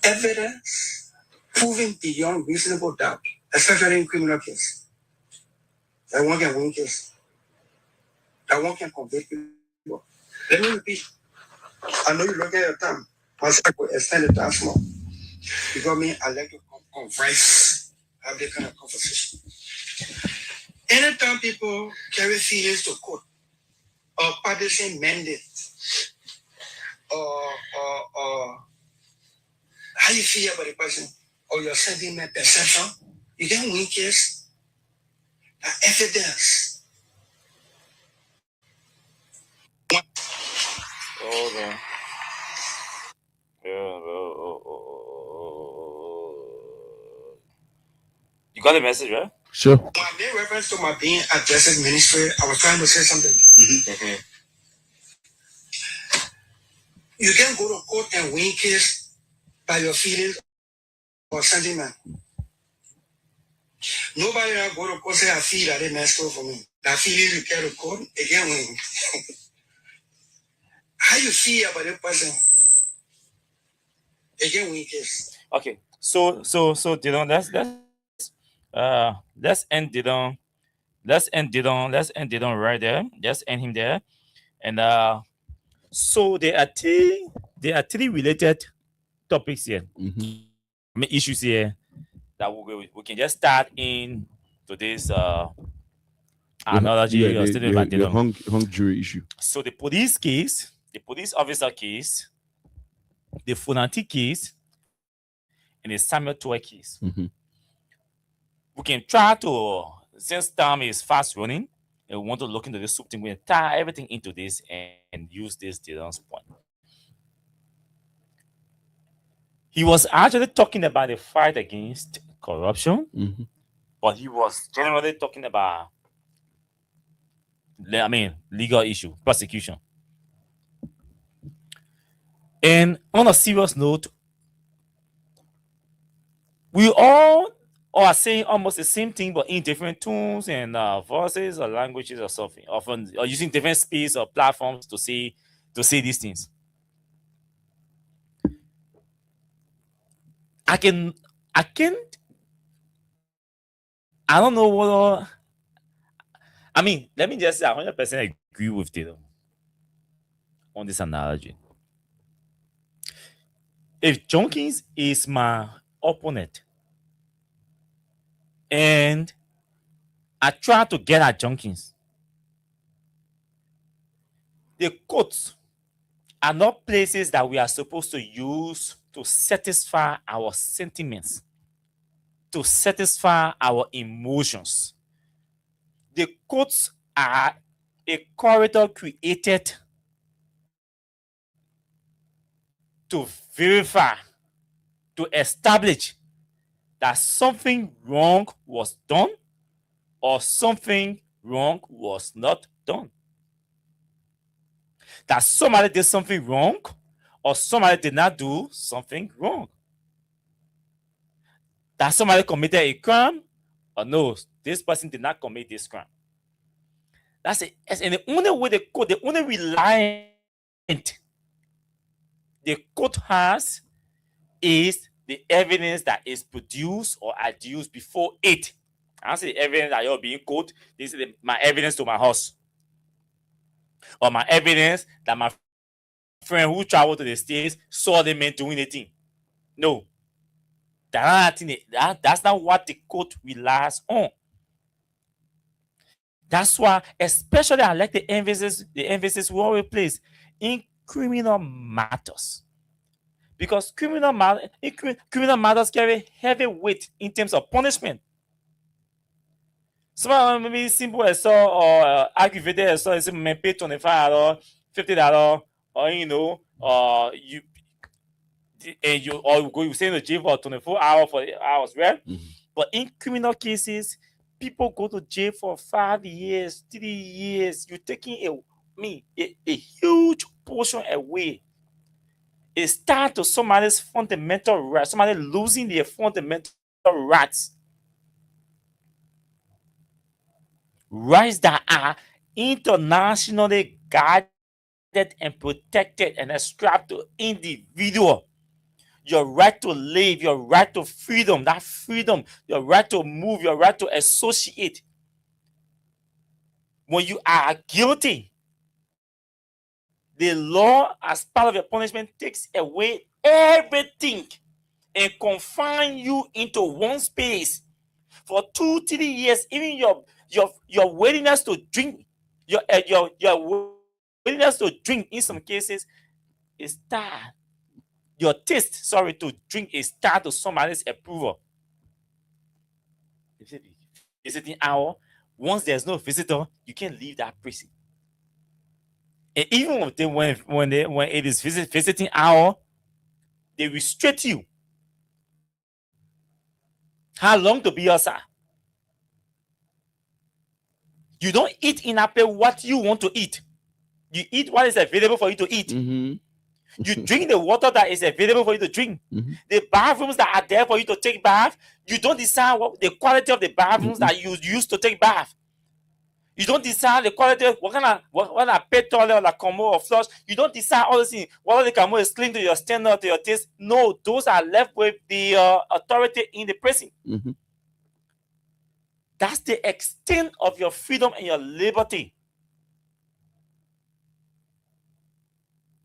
Evidence proven beyond reasonable doubt, especially in criminal case. That one can win case. That one can convict people. Let me repeat. I know you look at your time. I could extend the time small. Because me, I like to converse, have that kind of conversation. Anytime people carry feelings to court, or partisan mandate, or how you feel about the person, or your sentiment perception, you can win case. Evidence. Hold on. You got the message, right? Sure. When I made reference to my being addressing ministry, I was trying to say something. Okay. You can go to court and win case by your feelings or sentiment. Nobody will go to court say I feel that they messed up for me. That feeling you carry to court again win. How you feel about that person? Again win case. Okay. So Didon, let's end Didon. Let's end Didon right there. Just end him there. And so there are three related topics here. Mhm. I mean issues here that we can just start in today's analogy or statement about the Didon. hung jury issue. So the police case, the police officer case, the Funanti case, and the Samuel Toy case. Mhm. We can try to, since time is fast running, and we want to look into this soup thing. We're going to tie everything into this and use this Dylan's point. He was actually talking about the fight against corruption, but he was generally talking about, legal issue, prosecution. And on a serious note, we all are saying almost the same thing, but in different tones and voices or languages or something. Often, or using different space or platforms to say these things. I don't know what. Let me just say, I 100% agree with Taylor on this analogy. If Jenkins is my opponent and I try to get at Jenkins, the courts are not places that we are supposed to use to satisfy our sentiments, to satisfy our emotions. The courts are a corridor created to verify, to establish that something wrong was done or something wrong was not done. That somebody did something wrong or somebody did not do something wrong. That somebody committed a crime or no, this person did not commit this crime. That's it. And the only way the only reliant the court has is the evidence that is produced or adduced before it. I don't say the evidence that you're being quoted. This is my evidence to my house. Or my evidence that my friend who traveled to the States saw the man doing the thing. No. That's not what the court relies on. That's why, especially I like the emphasis we always place in criminal matters. Because criminal matters carry heavy weight in terms of punishment. Some maybe simple assault or aggravated assault is may pay $25, $50, or you stay in the jail for 24 hours for hours, right? But in criminal cases, people go to jail for 5 years, 3 years. You're taking a huge portion away. It starts to somebody's fundamental rights, somebody losing their fundamental rights. Rights that are internationally guarded and protected and ascribed to individual. Your right to live, your right to freedom, that freedom, your right to move, your right to associate. When you are guilty, the law, as part of your punishment, takes away everything and confine you into one space for 2-3 years. Even your willingness to drink, your willingness to drink in some cases is tied. Your taste, to drink is tied to somebody's approval. Visiting hour, once there's no visitor, you can't leave that prison. And even when it is visiting hour, they restrict you. How long to be outside? You don't eat in a place what you want to eat. You eat what is available for you to eat. You drink the water that is available for you to drink. The bathrooms that are there for you to take bath, you don't decide what the quality of the bathrooms that you use to take bath. You don't decide the quality of what kind of pet toilet or like combo or flush. You don't decide all these things. Whether the combo is clean to your standard, to your taste. No, those are left with the authority in the prison. That's the extent of your freedom and your liberty.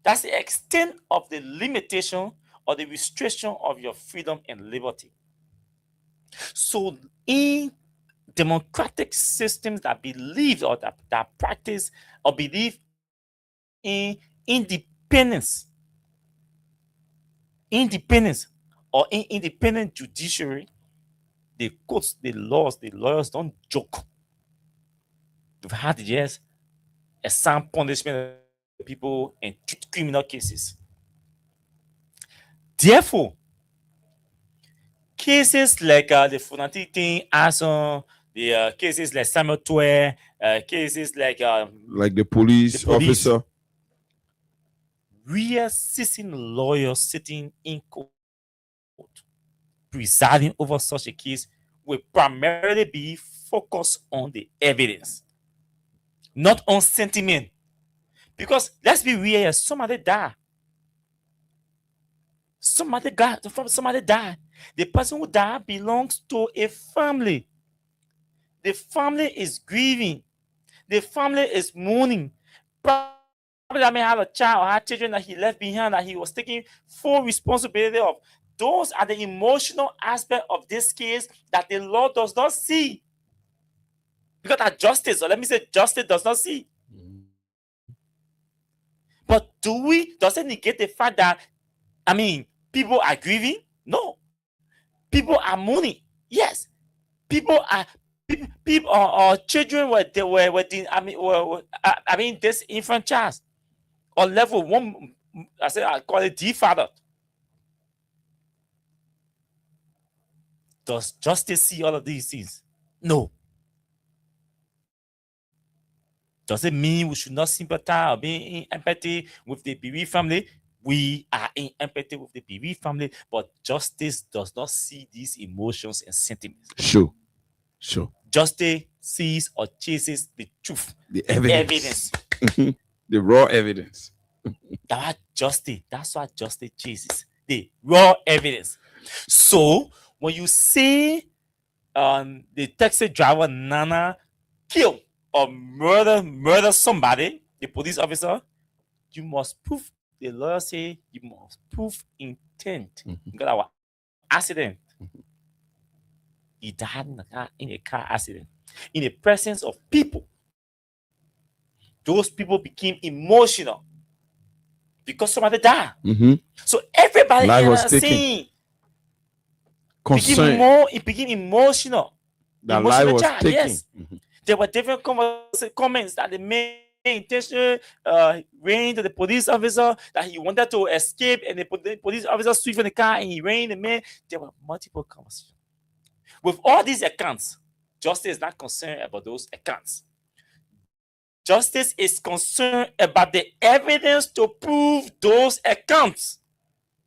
That's the extent of the limitation or the restriction of your freedom and liberty. So in democratic systems that believe or that practice or believe in independence or in independent judiciary, the courts, the laws, the lawyers don't joke. We've had, yes, a sound punishment of people in criminal cases. Therefore, cases like the Funati thing, Ason, the cases like Samuel Twe, cases like the police officer. We are seeing lawyers sitting in court presiding over such a case will primarily be focused on the evidence, not on sentiment. Because let's be real, somebody died. Somebody died. The person who died belongs to a family. The family is grieving. The family is mourning. Probably that may have a child or have children that he left behind that he was taking full responsibility of. Those are the emotional aspect of this case that the law does not see. Because that justice, or let me say justice, does not see. But does it negate the fact that, people are grieving? No. People are mourning. Yes. People or children this infant child or level 1, I call it D-father. Does justice see all of these things? No. Does it mean we should not sympathize or be in empathy with the bereaved family? We are in empathy with the bereaved family, but justice does not see these emotions and sentiments. Sure. Justice sees or chases the truth, the evidence. The raw evidence. That's what justice chases, the raw evidence. So when you say the taxi driver Nana kill or murder somebody, the police officer, you must prove. The lawyer say you must prove intent. Because our accident, he died in a car accident in the presence of people. Those people became emotional because somebody died. So everybody in the scene became emotional. The life was taken. Yes. There were different comments that they made intention ran to the police officer that he wanted to escape, and the police officer switched from the car and he ran the man. There were multiple conversations. With all these accounts, justice is not concerned about those accounts. Justice is concerned about the evidence to prove those accounts.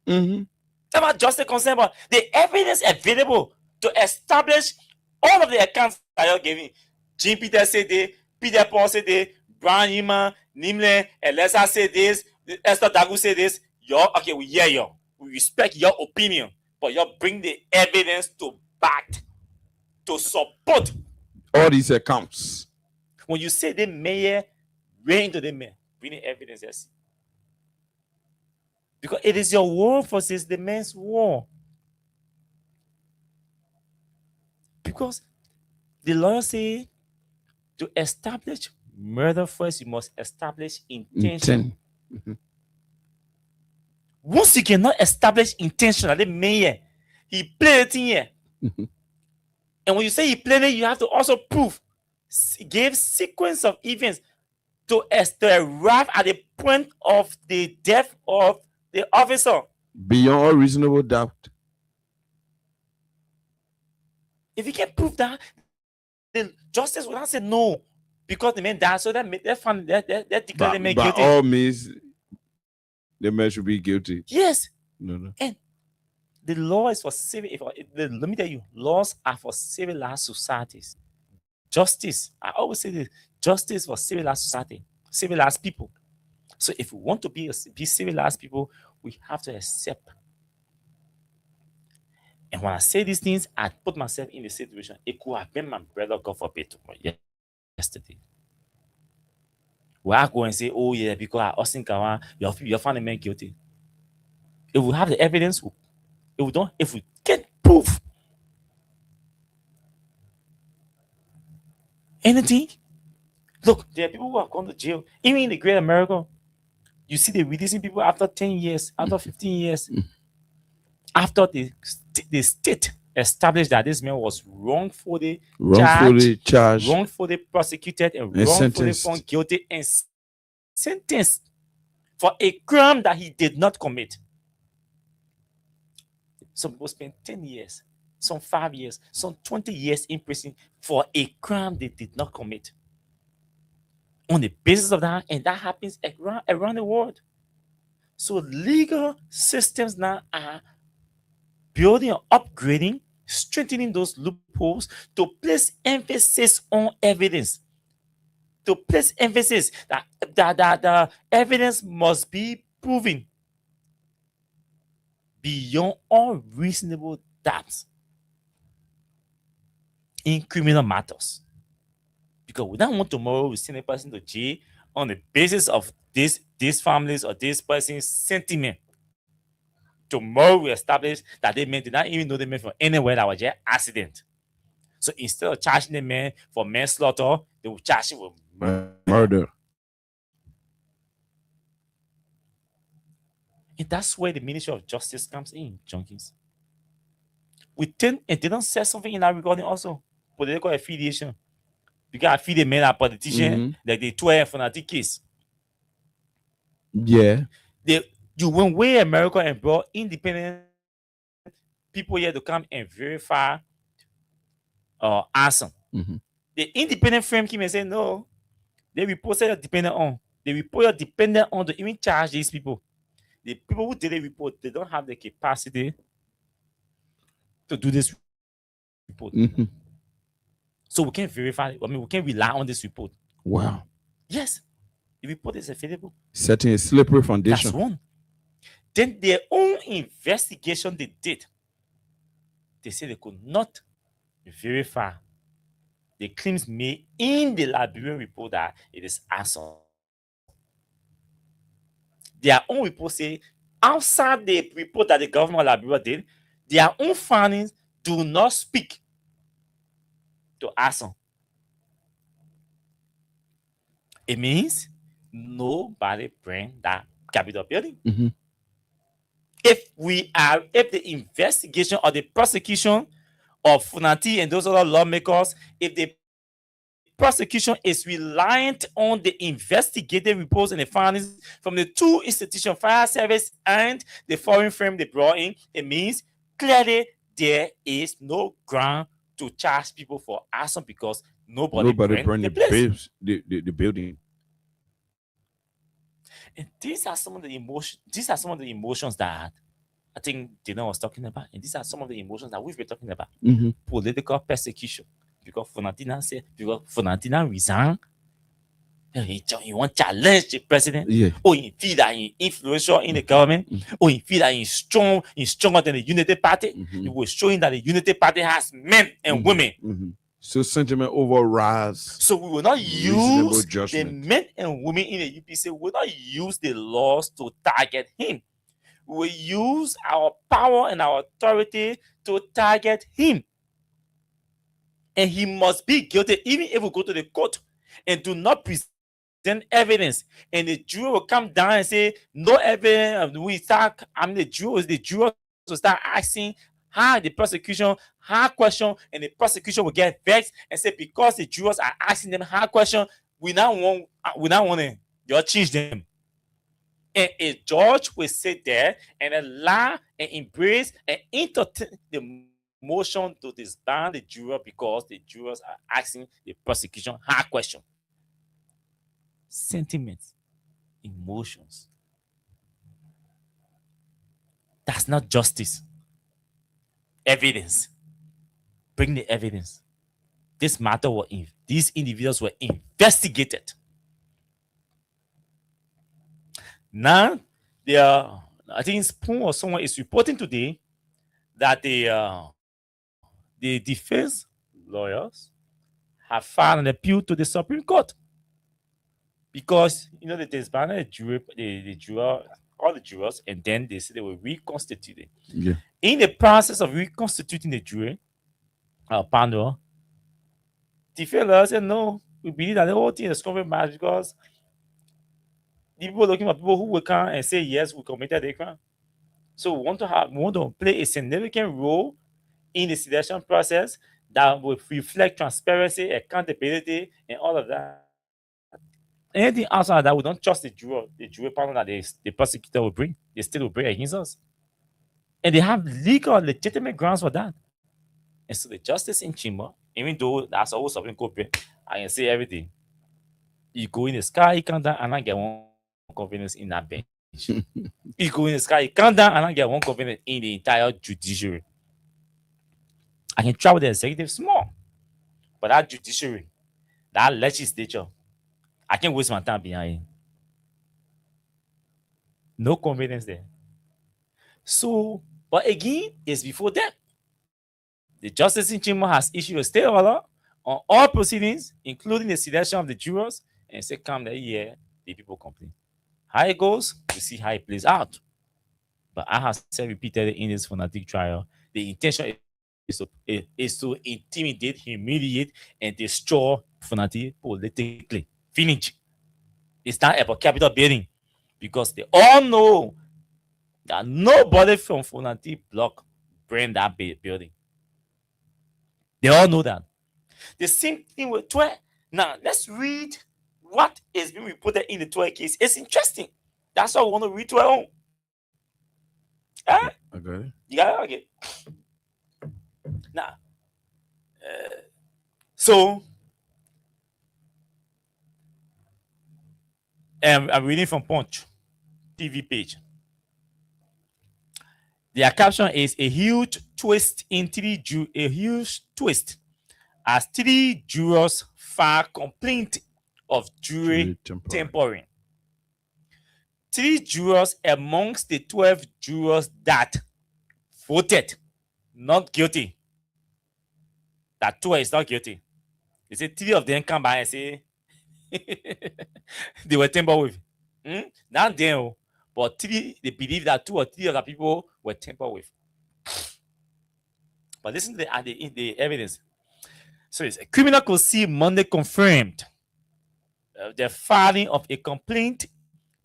That's what justice is concerned about. The evidence available to establish all of the accounts that you're giving. Jean Peter said this, Peter Paul said this, Brian Yima, Nimle, Elisa said this, Esther Dagu said this. We hear you. We respect your opinion, but you bring the evidence to back, to support all these accounts. When you say the mayor ran to the mayor, bring the evidence. Yes. Because it is your war versus the man's war. Because the lawyer say to establish murder first, you must establish intention. Once you cannot establish intention, the mayor, he played it in here. And when you say he played it, you have to also prove. Give sequence of events to arrive at the point of the death of the officer. Beyond all reasonable doubt. If you can prove that, then justice will not say no. Because the man died, so that declare the man guilty. By all means, the man should be guilty. Yes. No. And the law is for civil. Let me tell you, laws are for civilized societies. Justice, I always say this: justice for civilized society, civilized people. So if we want to be civilized people, we have to accept. And when I say these things, I put myself in the situation. It could have been my brother, God forbid, yesterday. Where I go and say, oh yeah, because I Austin Kawan, you found the man guilty. If we have the evidence, if we get proof, anything. Look, there are people who have gone to jail, even in the Great America. You see, they're releasing people after 10 years, after 15 years, after the state established that this man was wrongfully Wrongfully charged wrongfully prosecuted, and and wrongfully sentenced. found guilty and sentenced for a crime that he did not commit. Some people spend 10 years, some 5 years, some 20 years in prison for a crime they did not commit. On the basis of that, and that happens around the world. So legal systems now are building and upgrading, strengthening those loopholes to place emphasis on evidence. To place emphasis that the evidence must be proven beyond all reasonable doubts in criminal matters. Because we don't want tomorrow we send a person to jail on the basis of these families or this person's sentiment. Tomorrow we establish that they did not even know the man from anywhere that was just accident. So instead of charging the man for manslaughter, they will charge him with murder. And that's where the Ministry of Justice comes in, junkies. We think, and they don't say something in that regarding also. Political affiliation. Because I feel the men are politicians, like the 12 fanatic case. Yeah. You went way America and brought independent people here to come and verify arson. The independent firm came and said, no, they report you're dependent on. The report you're dependent on to even charge these people. The people who did the report, they don't have the capacity to do this report. So we can't verify, we can't rely on this report. Wow. Yes. The report is available. Setting a slippery foundation. That's one. Then their own investigation they did, they said they could not verify the claims made in the Liberian report that it is arson. Their own report say outside the report that the government of Liberia did, their own findings do not speak to arson. It means nobody bring that Capitol building. If the investigation or the prosecution of Funati and those other lawmakers, if the prosecution is reliant on the investigative reports and the findings from the two institutions, fire service and the foreign firm they brought in, it means clearly there is no ground to charge people for arson because nobody burned the place. The building. And these are some of the emotions that I think Dina was talking about, and these are some of the emotions that we've been talking about. Political persecution. Because Fonantina resigned. He want to challenge the president. Or he feel that he's influential in the government. Or he feel that he's stronger than the Unity Party. He was showing that the Unity Party has men and women. So sentiment overrides. So we will not use the men and women in the UPC. We will not use the laws to target him. We will use our power and our authority to target him. And he must be guilty, even if we go to the court and do not present evidence. And the jury will come down and say, no evidence. The jurors will start asking how the prosecution, hard question, and the prosecution will get vexed and say, because the jurors are asking them hard question, we now want to change them. And a judge will sit there and allow and embrace and entertain the motion to disband the juror because the jurors are asking the prosecution hard question. Sentiments, emotions. That's not justice. Evidence. Bring the evidence. This matter these individuals were investigated. Now, I think Spoon or someone is reporting today that the defense lawyers have filed an appeal to the Supreme Court because they disbanded all the jurors, and then they said they were reconstituted. In the process of reconstituting the jury panel, defense lawyers said no, we believe that the whole thing is compromised because the people looking for people who will come and say yes, we committed a crime. So we want to play a significant role in the selection process that will reflect transparency, accountability, and all of that. Anything outside of that, we don't trust the jury panel that the prosecutor will bring. They still will bring against us. And they have legal, legitimate grounds for that. And so the justice in Chima, even though that's always something copy, I can say everything. You go in the sky, you come down, and I get one confidence in that bench. You go in the sky, you come down, and I get one confidence in the entire judiciary. I can travel the executive small, but that judiciary, that legislature, I can't waste my time behind it. No confidence there. So, but again, it's before that. The justice in Chima has issued a stay order on all proceedings, including the selection of the jurors, and say, come the year, the people complain. How it goes, we see how it plays out. But I have said repeatedly in this fanatic trial, the intention is to intimidate, humiliate, and destroy fanatic politically. Finish. It's not about capital building, because they all know that nobody from fanatic block bring that building. They all know that. The same thing with Twe. Now, let's read what is being reported in the Twe case. It's interesting. That's why we want to read Twe on. Okay. Yeah, okay. Now, so, I'm reading from Punch TV page. Their caption is a huge twist as 3 jurors file complaint of jury tampering. 3 jurors amongst the 12 jurors that voted not guilty, that 2 is not guilty. They say 3 of them come by and say they were tampered with. Not them, but 3, they believe that 2 or 3 other people were tampered with. But listen to the evidence. So it's a criminal could see Monday confirmed the filing of a complaint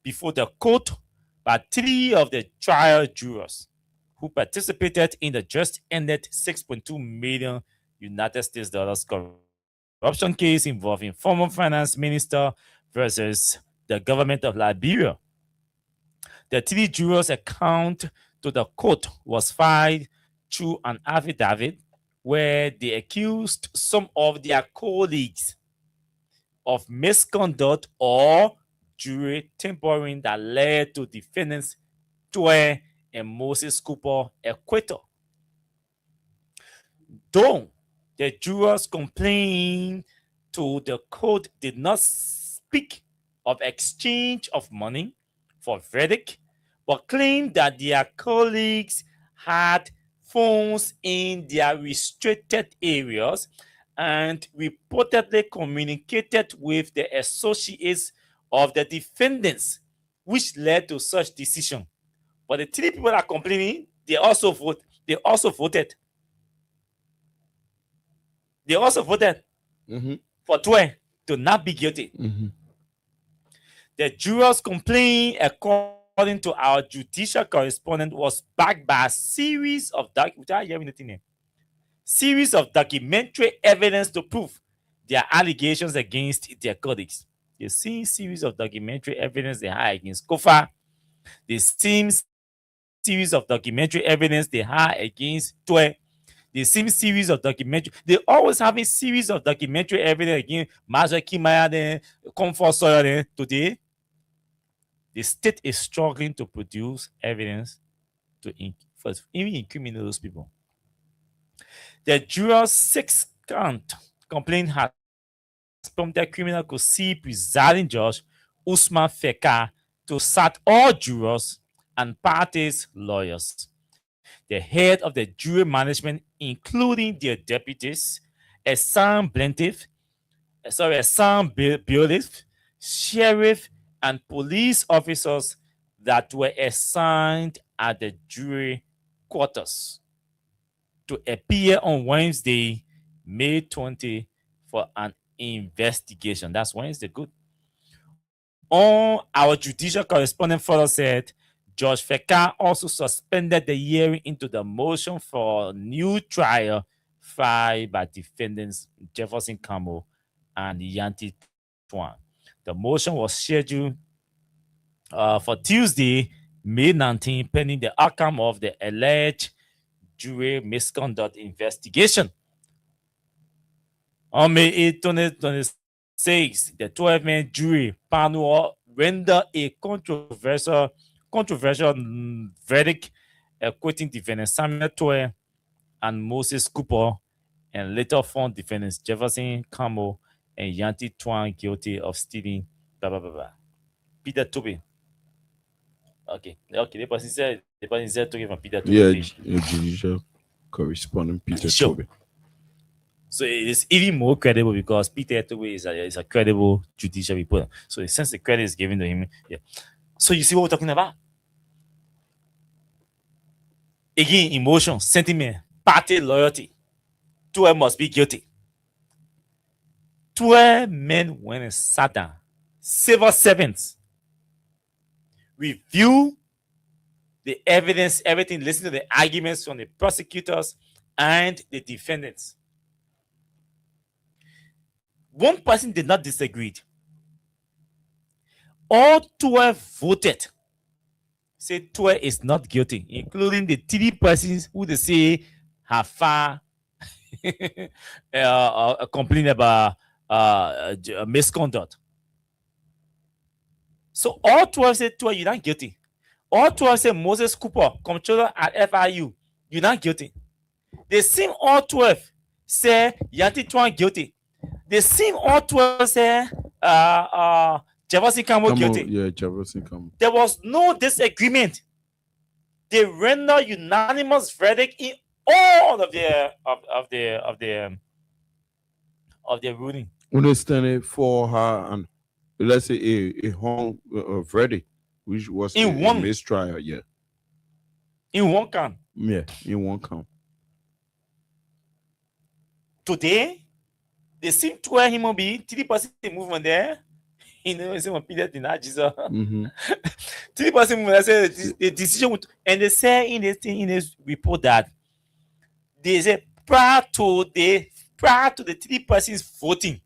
before the court by 3 of the trial jurors who participated in the just ended $6.2 million United States dollars corruption case involving former finance minister versus the government of Liberia. The 3 jurors' account to the court was filed through an affidavit where they accused some of their colleagues of misconduct or jury tampering that led to defendants Twe and Moses Cooper acquittal. Though the jurors complained to the court did not speak of exchange of money for verdict, but claimed that their colleagues had phones in their restricted areas and reportedly communicated with the associates of the defendants, which led to such decision. But the 3 people that are complaining, they also voted. They also voted for Twe to not be guilty. The jurors' complaint, according to our judicial correspondent, was backed by a series of documentary evidence to prove their allegations against their colleagues. The same series of documentary evidence they had against Kofa, the same series of documentary evidence they had against Twe, the same series of documentary. They always have a series of documentary evidence against Maja Kimaya, Comfort Sawyer. Today, the state is struggling to produce evidence to even incriminate those people. The jurors' 6-count complaint has prompted criminal could see presiding judge Usman Feka to sack all jurors and parties' lawyers. The head of the jury management, including their deputies, Assam Bailiff, sheriff, and police officers that were assigned at the jury quarters to appear on Wednesday, May 20, for an investigation. That's Wednesday. Good. On our judicial correspondent further said, Judge Feka also suspended the hearing into the motion for new trial filed by defendants Jefferson Campbell and Yanti Twan. The motion was scheduled for Tuesday, May 19, pending the outcome of the alleged jury misconduct investigation. On May 8, 2026, the 12-man jury panel rendered a controversial verdict acquitting defendants Samuel Toye and Moses Cooper, and later found defendants Jefferson Campbell and Yanti Twan guilty of stealing. Blah blah blah blah. Peter Toby. Okay. The person said talking from Peter Toby. Yeah, judicial correspondent Peter Sure. Toby. So it is even more credible because Peter Toby is a credible judicial reporter. So since the credit is given to him, yeah. So you see what we're talking about? Again, emotion, sentiment, party loyalty. 12 must be guilty. 12 men went and sat down. Civil servants. Review the evidence, everything, listen to the arguments from the prosecutors and the defendants. One person did not disagree. All 12 voted. Said 12 is not guilty, including the 3 persons who they say have filed a complaint about misconduct. So all 12 said 12, you're not guilty. All 12 said Moses Cooper, comptroller at FIU, you're not guilty. They seem all 12 say Yanti Twan guilty. They seem all 12 say Jefferson Campbell guilty. Yeah, Jefferson Campbell. There was no disagreement. They render unanimous verdict in all of the ruling. Understand for her and let's say a hung verdict, which was In a one- mistrial. Yeah, In one count. yeah, in one count. Today, they seem to where him be 3% movement there. You know, it's one period in that Jesus. Mm-hmm. 3% movement. I said the decision would, and they say in this report that they say prior to the 3 persons voting,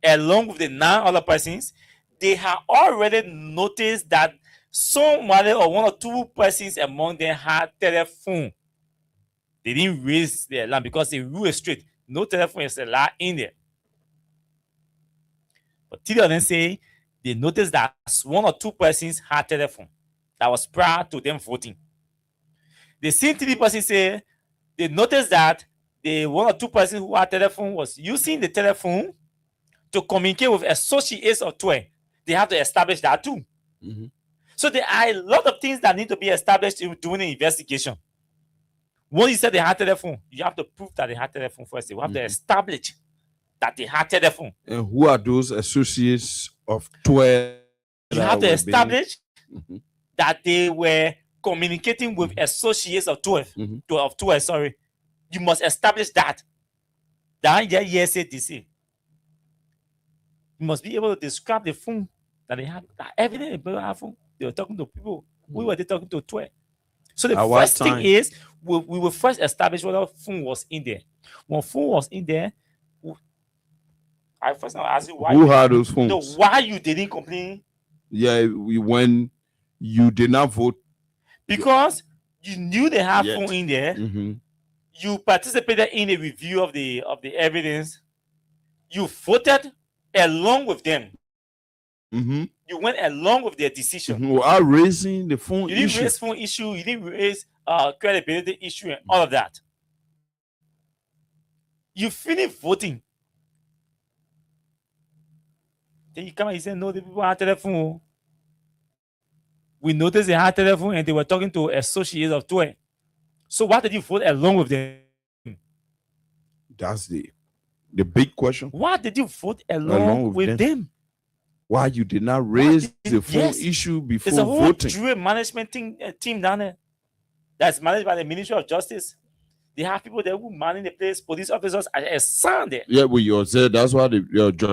along with the 9 other persons, they have already noticed that somebody or 1 or 2 persons among them had telephone. They didn't raise their alarm because the rule is straight. No telephone is allowed in there. But 3 of them say they noticed that 1 or 2 persons had telephone. That was prior to them voting. The same 3 persons say they noticed that the 1 or 2 persons who had telephone was using the telephone to communicate with associates of 12. They have to establish that too. Mm-hmm. So there are a lot of things that need to be established during the investigation. Once you said they had telephone, you have to prove that they had telephone first. You have to establish that they had telephone. And who are those associates of 12? You have to establish Mhm. that they were communicating with associates of 12. Mhm. Of 12, sorry. You must establish that. That yes, DC. You must be able to describe the phone that they had. That evidence people have phone. They were talking to people. We were talking to 12. So the At what first thing time? is we will first establish whether phone was in there. When phone was in there, I first ask you why. Who had those phones? No, why you didn't complain? Yeah, when you did not vote. Because you knew they had Yet. phone in there. Mm-hmm. You participated in a review of the evidence. You voted along with them. Mm-hmm. You went along with their decision. Mm-hmm. Without raising the phone You didn't issue. raise phone issue. You didn't raise credibility issue and all of that. You finished voting. Then you come and you say, no, the people had telephone. We noticed they had telephone and they were talking to associates of 12. So why did you vote along with them? That's the big question. Why did you vote along with them? Why you did not raise did- the phone yes. issue before There's a whole voting? jury management team down there that's managed by the Ministry of Justice. They have people there who manage the place, police officers are assigned there. Yeah, well, you said that's why Judge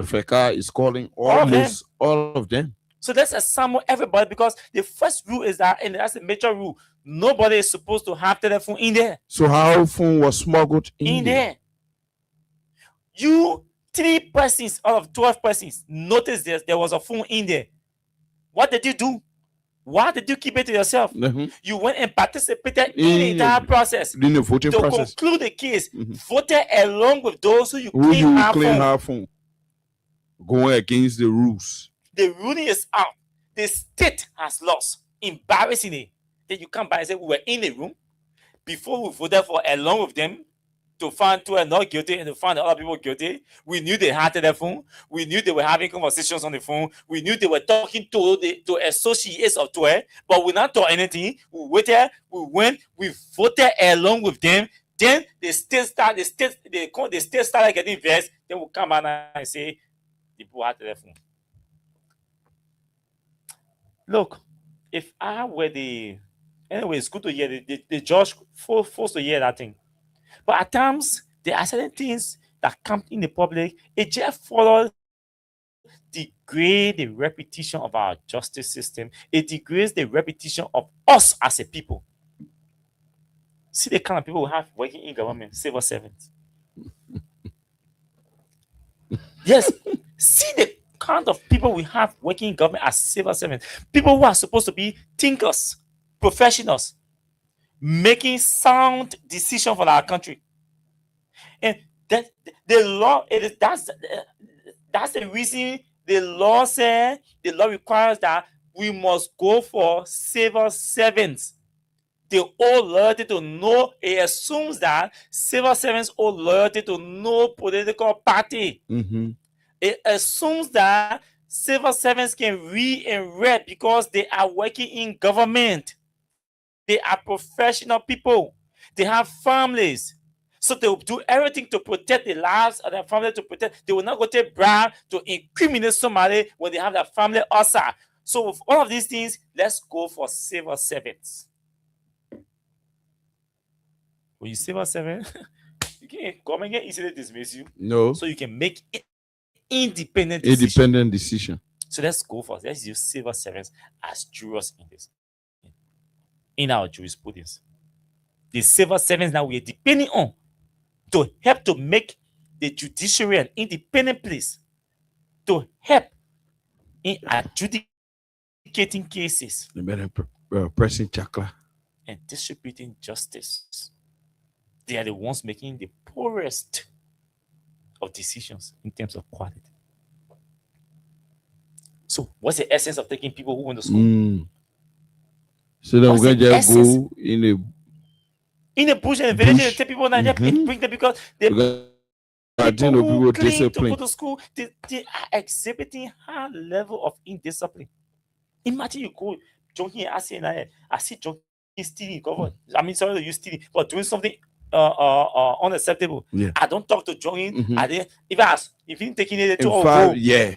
Feka is calling All of them. almost all of them. So let's assemble everybody, because the first rule is that, and that's the major rule, nobody is supposed to have telephone in there. So how phone was smuggled In there. You 3 persons out of 12 persons noticed there was a phone in there. What did you do? Why did you keep it to yourself? You went and participated in the entire process in the voting to process. conclude the case. Voted along with those who you Who claim you have claim phone. have phone? Going against the rules. The ruling is out. The state has lost. Embarrassingly. Then you come by and say, we were in the room before we voted for along with them to find two are not guilty and to find the other people guilty. We knew they had telephone. We knew they were having conversations on the phone. We knew they were talking to associates of Twe, but we not talk anything. We waited, we went, we voted along with them. Then the state started getting vexed. Then we come out and say the people had telephone. Look, if I were anyway, it's good to hear the judge forced to hear that thing. But at times, there are certain things that come in the public. It just follows degrade the reputation of our justice system. It degrades the reputation of us as a people. See the kind of people we have working in government, civil servants. Yes, see the kind of people we have working in government as civil servants. People who are supposed to be thinkers, professionals, making sound decisions for our country. And that the law, that's the reason the law said, the law requires that we must go for civil servants. They owe loyalty to it assumes that civil servants owe loyalty to no political party. It assumes that civil servants can read and write because they are working in government. They are professional people. They have families. So they will do everything to protect the lives of their family, to protect. They will not go take bribe to incriminate somebody when they have their family outside. So with all of these things, let's go for civil servants. When you civil servant, government can easily dismiss you. No. So you can make independent decision. So let's use civil servants as jurors in this. In our jurisprudence. The civil servants that we are depending on to help to make the judiciary an independent place, to help in adjudicating cases pressing chakra and distributing justice. They are the ones making the poorest of decisions in terms of quality. So what's the essence of taking people who went to school? So then we're gonna just go in the bush and the village and take people and bring them because people who claim to go to school, they are exhibiting high level of indiscipline. Imagine you go jogging and I see jogging stealing. I mean, sorry to use stealing, but doing something unacceptable. Yeah. I don't talk to jogging. If you didn't take it to yeah.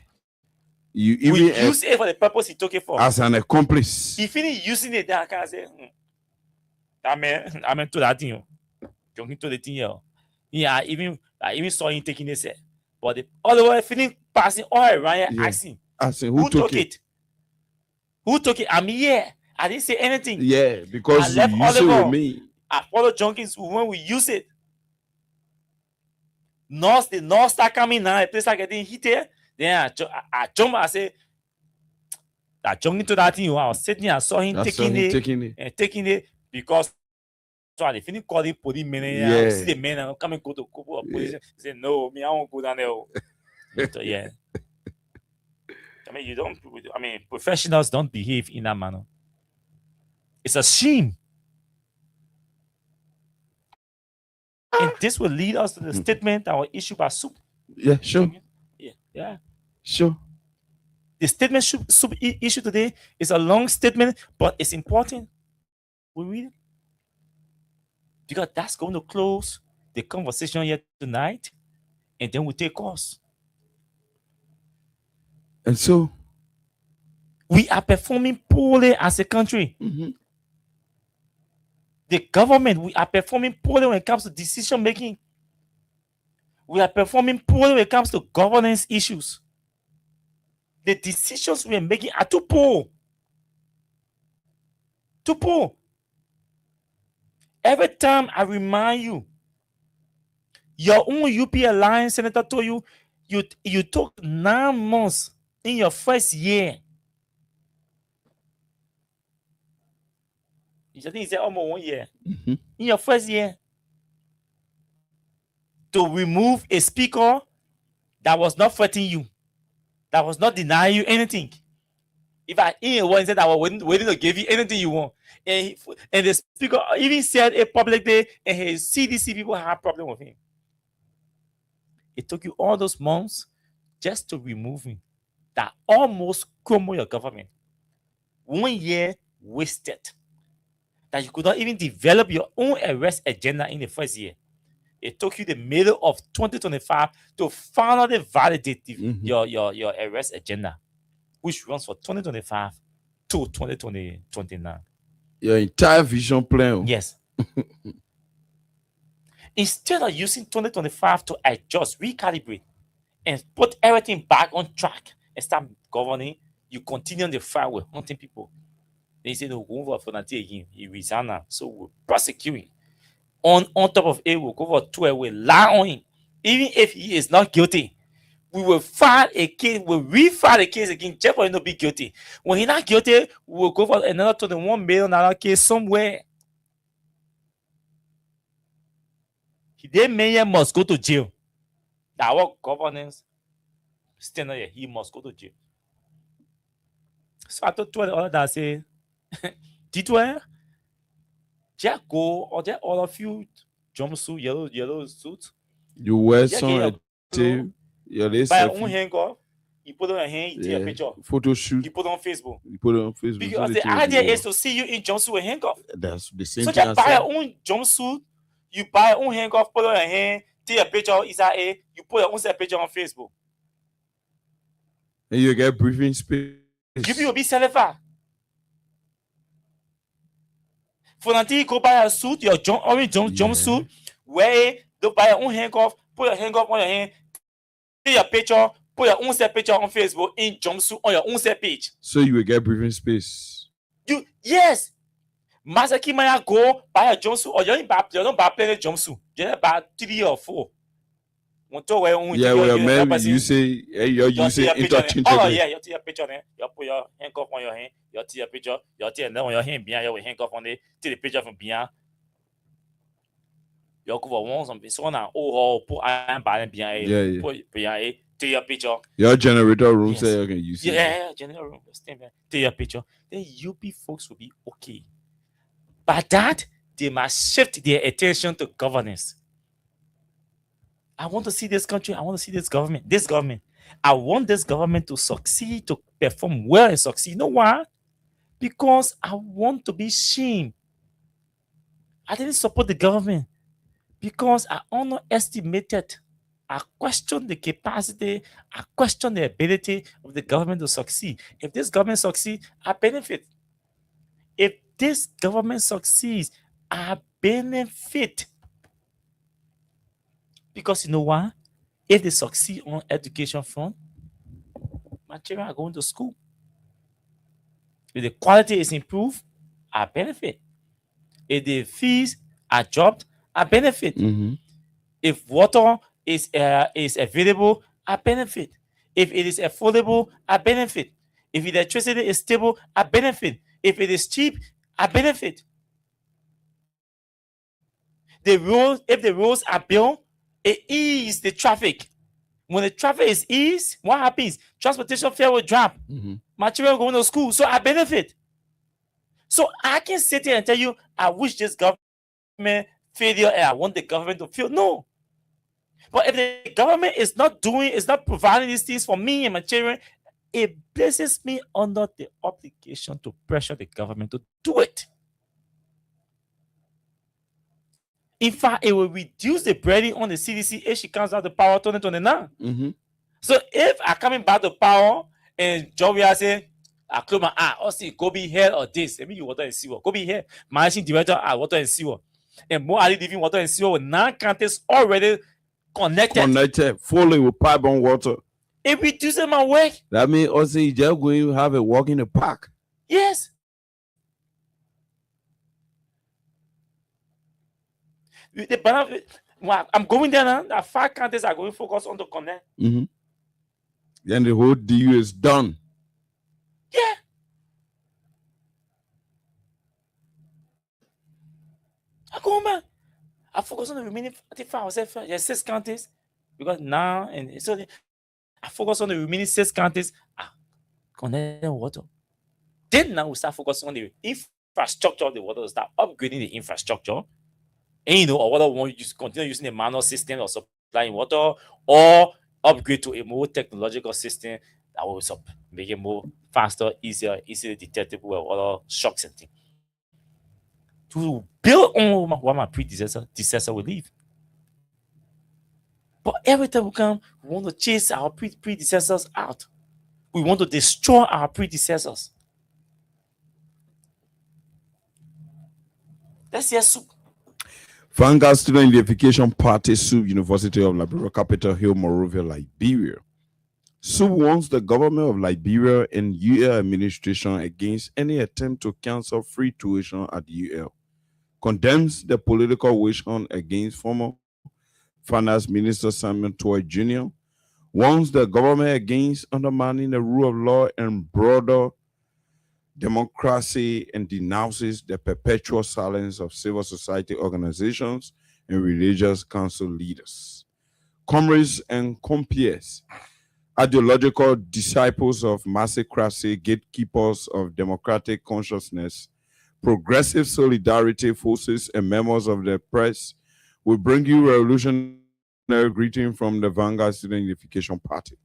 You even use it for the purpose he took it for. As an accomplice. If you using it, then I can say, I mean to that thing. Jogging to the thing here. Yeah, I even saw him taking it. But the other way, feeling passing all around here, asking who took it? Who took it? I'm here. I didn't say anything. Yeah, because I you left use it Oliver. with me. I follow Junkins when we use it. The North start coming now. The place are getting heated. Then I jump. I say, I jumped into that thing. I was sitting. I saw him taking it because. So I finish calling police men. I see the men and come and go to police. He said, "No, me, I won't go down there." So, yeah. I mean, professionals don't behave in that manner. It's a shame. And this will lead us to the statement that was issued by Soup. Yeah, sure. Yeah. Sure. The statement Soup issued today is a long statement, but it's important. We read it. Because that's going to close the conversation here tonight, and then we take course. And so we are performing poorly as a country. The government, we are performing poorly when it comes to decision making. We are performing poorly when it comes to governance issues. the decisions we are making are too poor. Too poor. Every time I remind you, your own UP Alliance senator told you, you took 9 months in your first year. I think he said almost 1 year. In your first year, to remove a speaker that was not threatening you, that was not denying you anything. If I said I was waiting to give you anything you want, and the speaker even said it publicly, and his CDC people had a problem with him. It took you all those months just to remove him. That almost crumbled your government. 1 year wasted. That you could not even develop your own arrest agenda in the first year. It took you the middle of 2025 to finally validate your arrest agenda, which runs for 2025 to 2029. Your entire vision plan. Yes. Instead of using 2025 to adjust, recalibrate, and put everything back on track and start governing, you continue on the fight with hunting people. They say no, go over for Nati again. He resigned now, so we're prosecuting. On top of it, we'll go for 12. We'll lie on him, even if he is not guilty. We will file a case. We'll refile a case again just for him to be guilty. When he's not guilty, we'll go for another $21 million case somewhere. The mayor must go to jail. Our governance standard here, he must go to jail. So I told 12 others that say, Titwe, just go or just all of you jumpsuit, yellow suit. You wear some buy your own handcuff, you put on your hand, you take a picture. Photo shoot. You put it on Facebook. You put it on Facebook. Because the idea is to see you in jumpsuit and handcuff. That's the same so thing. So just buy your own jumpsuit, you buy your own handcuff, put it on your hand, take a picture, you put your own set picture on Facebook. And you get breathing space. You will be satisfied. For until you go buy a suit, your orange jumpsuit, wear it, go buy your own handcuff, put your handcuff on your hand, take your picture, put your own set picture on Facebook in jumpsuit on your own set page. So you will get breathing space. Yes. Masaki Maya go buy a jumpsuit or you don't buy plenty jumpsuit. You just buy 3 or 4. You say interchangeable. Oh yeah, you take your picture there. You put your handcuff on your hand. You take your picture. You take on your hand behind. You with handcuff on it. Take the picture from behind. You go for one something. So now, put iron behind. Put behind it. Take your picture. Your generator room say you can use it. Yeah, generator room. Stand there. Take your picture. Then UP folks will be okay. But that they must shift their attention to governance. I want to see this country. I want to see this government. I want this government to succeed, to perform well and succeed. You know why? Because I want to be seen. I didn't support the government because I underestimated. I questioned the capacity. I questioned the ability of the government to succeed. If this government succeeds, I benefit. If this government succeeds, I benefit. Because you know why? If they succeed on education front, my children are going to school. If the quality is improved, I benefit. If the fees are dropped, I benefit. If water is available, I benefit. If it is affordable, I benefit. If electricity is stable, I benefit. If it is cheap, I benefit. If the roads are built, it eases the traffic. When the traffic is eased, what happens? Transportation fare will drop. My children going to school, so I benefit. So I can sit here and tell you, I wish this government failure and I want the government to fail. No. But if the government is not providing these things for me and my children, it places me under the obligation to pressure the government to do it. In fact, it will reduce the burden on the CDC if she comes out the power 2029. So if I coming back to power and Jovial say, I close my eye, or see, go be here or this. I mean, you water and sewer. Go be here. Managing director, water and sewer. And more Ali living water and sewer with 9 counties already connected. Fully with pipe on water. It reduces my work. That means also you just going to have a walk in the park. Yes. The benefit, well, I'm going there now. The 5 counties are going to focus on the connect. Then the whole deal is done. Yeah. I go back. I focus on the remaining 45 or 6 counties because now and so I focus on the remaining 6 counties. Connect water. Then now we start focusing on the infrastructure of the water. Start upgrading the infrastructure. And or whether we want to continue using a manual system of supplying water or upgrade to a more technological system that will make it more faster, easier, easily detectable with other shocks and things. To build on what my predecessor will leave. But every time we come, we want to chase our predecessors out. We want to destroy our predecessors. That's your soup. Vanguard Student Unification Party sued University of Liberia, Capitol Hill, Monrovia, Liberia. SUB warns the government of Liberia and UL administration against any attempt to cancel free tuition at UL. Condemns the political witch hunt against former Finance Minister Simon Toy Jr. Warns the government against undermining the rule of law and broader democracy and denounces the perpetual silence of civil society organizations and religious council leaders. Comrades and compeers, ideological disciples of massocracy, gatekeepers of democratic consciousness, progressive solidarity forces, and members of the press will bring you revolutionary greeting from the Vanguard Student Unification Party.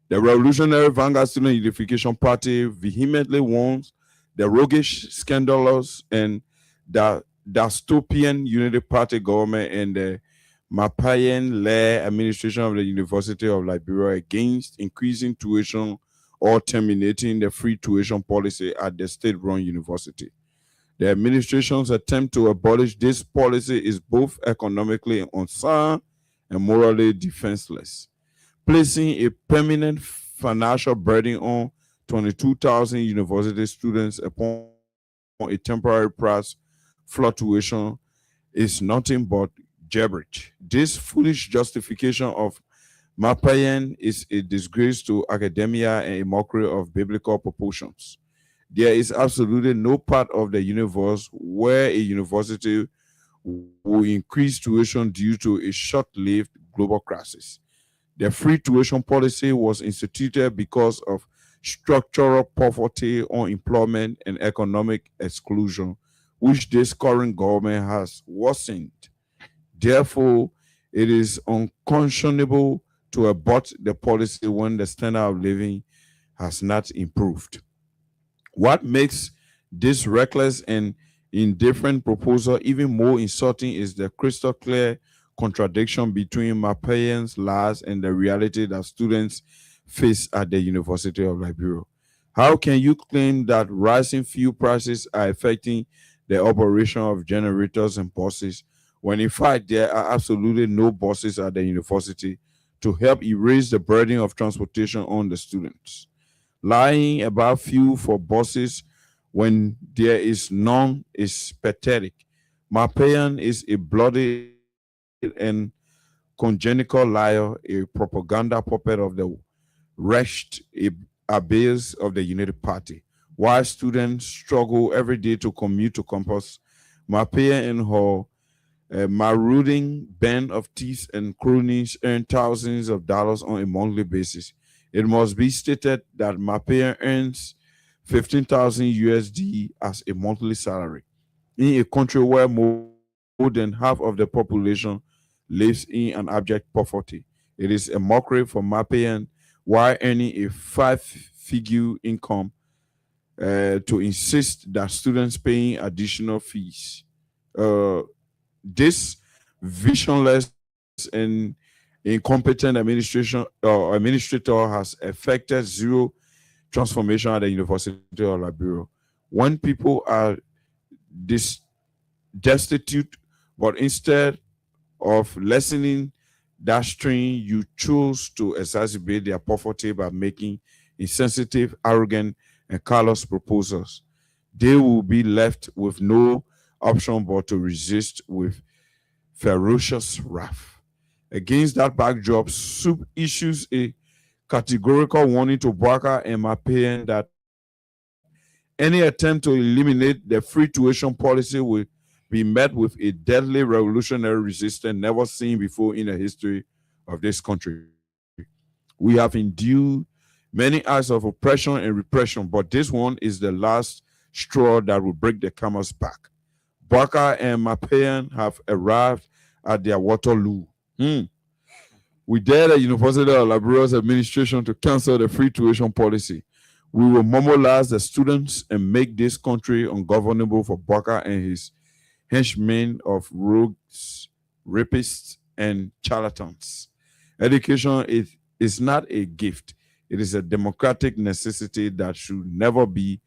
The Revolutionary Vanguard Student Unification Party vehemently warns the roguish, scandalous, and the dystopian Unity Party government and the Mapayan-led administration of the University of Liberia against increasing tuition or terminating the free tuition policy at the state-run university. The administration's attempt to abolish this policy is both economically unsound and morally defenseless, placing a permanent financial burden on 22,000 university students upon a temporary price fluctuation is nothing but gibberish. This foolish justification of Mapayan is a disgrace to academia and a mockery of biblical proportions. There is absolutely no part of the universe where a university will increase tuition due to a short-lived global crisis. The free tuition policy was instituted because of structural poverty, unemployment, and economic exclusion, which this current government has worsened. Therefore, it is unconscionable to abort the policy when the standard of living has not improved. What makes this reckless and indifferent proposal even more insulting is the crystal clear contradiction between Mapayan's lies and the reality that students face at the University of Liberia. How can you claim that rising fuel prices are affecting the operation of generators and buses when in fact there are absolutely no buses at the university to help erase the burden of transportation on the students? Lying about fuel for buses when there is none is pathetic. Mapayan is a bloody and congenital liar, a propaganda puppet of the wretched abyss of the Unity Party. While students struggle every day to commute to campus, Mapayan and her marauding band of thieves and cronies earn thousands of dollars on a monthly basis. It must be stated that Mapayan earns 15,000 USD as a monthly salary in a country where more than half of the population lives in an abject poverty. It is a mockery for Mapayan, while earning a 5-figure income, to insist that students paying additional fees. This visionless and incompetent administrator has effected zero transformation at the University of Liberia. When people are destitute, but instead of lessening that string, you choose to exacerbate their poverty by making insensitive, arrogant, and callous proposals. They will be left with no option but to resist with ferocious wrath. Against that backdrop, SUP issues a categorical warning to Bouaka and Mapayan that any attempt to eliminate the free tuition policy will be met with a deadly revolutionary resistance never seen before in the history of this country. We have endured many acts of oppression and repression, but this one is the last straw that will break the camel's back. Bouaka and Mapayan have arrived at their Waterloo. We dare the University of Liberia's administration to cancel the free tuition policy. We will mobilize the students and make this country ungovernable for Bouaka and his henchmen of rogues, rapists, and charlatans. Education is not a gift. It is a democratic necessity that should never be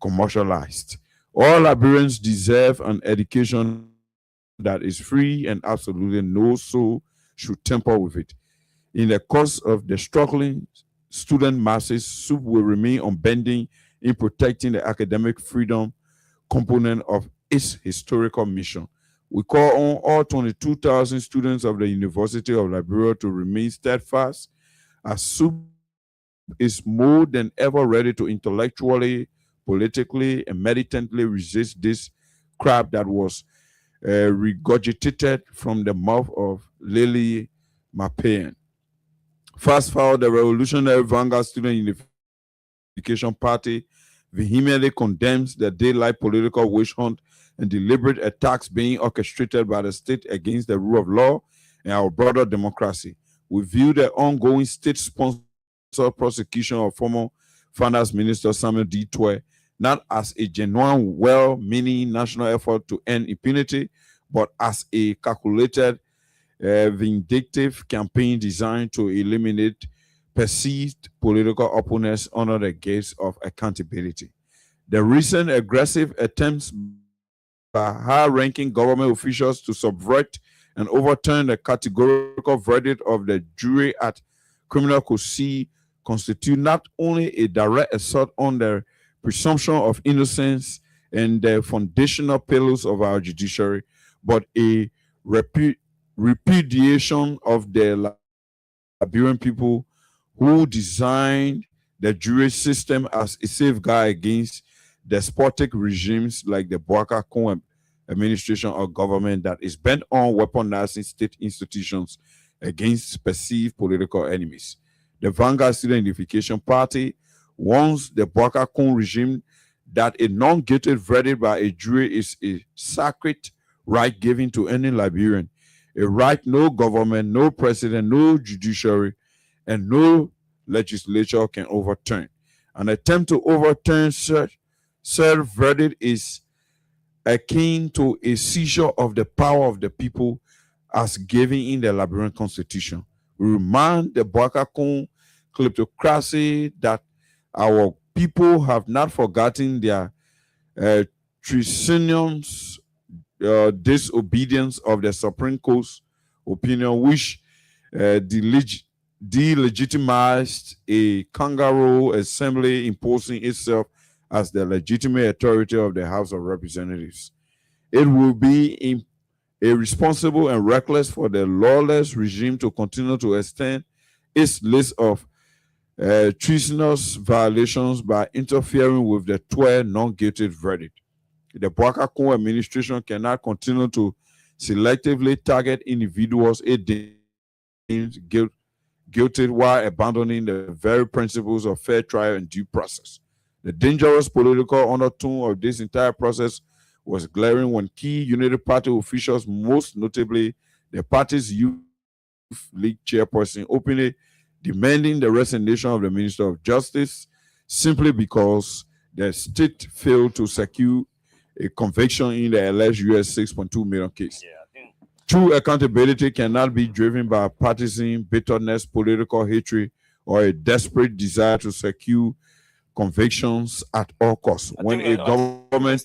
commercialized. All Liberians deserve an education that is free, and absolutely no soul should tamper with it. In the course of the struggling student masses, SUP will remain unbending in protecting the academic freedom component of its historical mission. We call on all 22,000 students of the University of Liberia to remain steadfast, as SUP is more than ever ready to intellectually, politically, and militantly resist this crap that was regurgitated from the mouth of Lily Mapayan. Fast forward, the Revolutionary Vanguard Student Unification Party vehemently condemns the daylight political witch hunt and deliberate attacks being orchestrated by the state against the rule of law and our broader democracy. We view the ongoing state-sponsored prosecution of former Finance Minister Samuel D. Tway not as a genuine, well-meaning national effort to end impunity, but as a calculated, vindictive campaign designed to eliminate perceived political opponents under the gaze of accountability. The recent aggressive attempts by high-ranking government officials to subvert and overturn the categorical verdict of the jury at Criminal Kosi constitute not only a direct assault on the presumption of innocence and the foundational pillars of our judiciary, but a repudiation of the Liberian people who designed the jury system as a safeguard against despotic regimes like the Bouaka Koum administration or government that is bent on weaponizing state institutions against perceived political enemies. The Vanguard Student Unification Party warns the Bouaka Koum regime that a non-guilty verdict by a jury is a sacred right given to any Liberian, a right no government, no president, no judiciary, and no legislature can overturn. An attempt to overturn such verdict is akin to a seizure of the power of the people as given in the Liberian Constitution. We remind the Bouaka Koum kleptocracy that our people have not forgotten their treasonous disobedience of the Supreme Court's opinion, which delegitimized a kangaroo assembly imposing itself as the legitimate authority of the House of Representatives. It will be irresponsible and reckless for the lawless regime to continue to extend its list of treasonous violations by interfering with the 12 non-guilty verdict. The Bouaka Koum administration cannot continue to selectively target individuals it deems guilty while abandoning the very principles of fair trial and due process. The dangerous political undertone of this entire process was glaring when key Unity Party officials, most notably the party's Youth League chairperson, openly demanding the resignation of the Minister of Justice simply because the state failed to secure a conviction in the alleged US $6.2 million case. True accountability cannot be driven by partisan bitterness, political hatred, or a desperate desire to secure convictions at all costs. When a government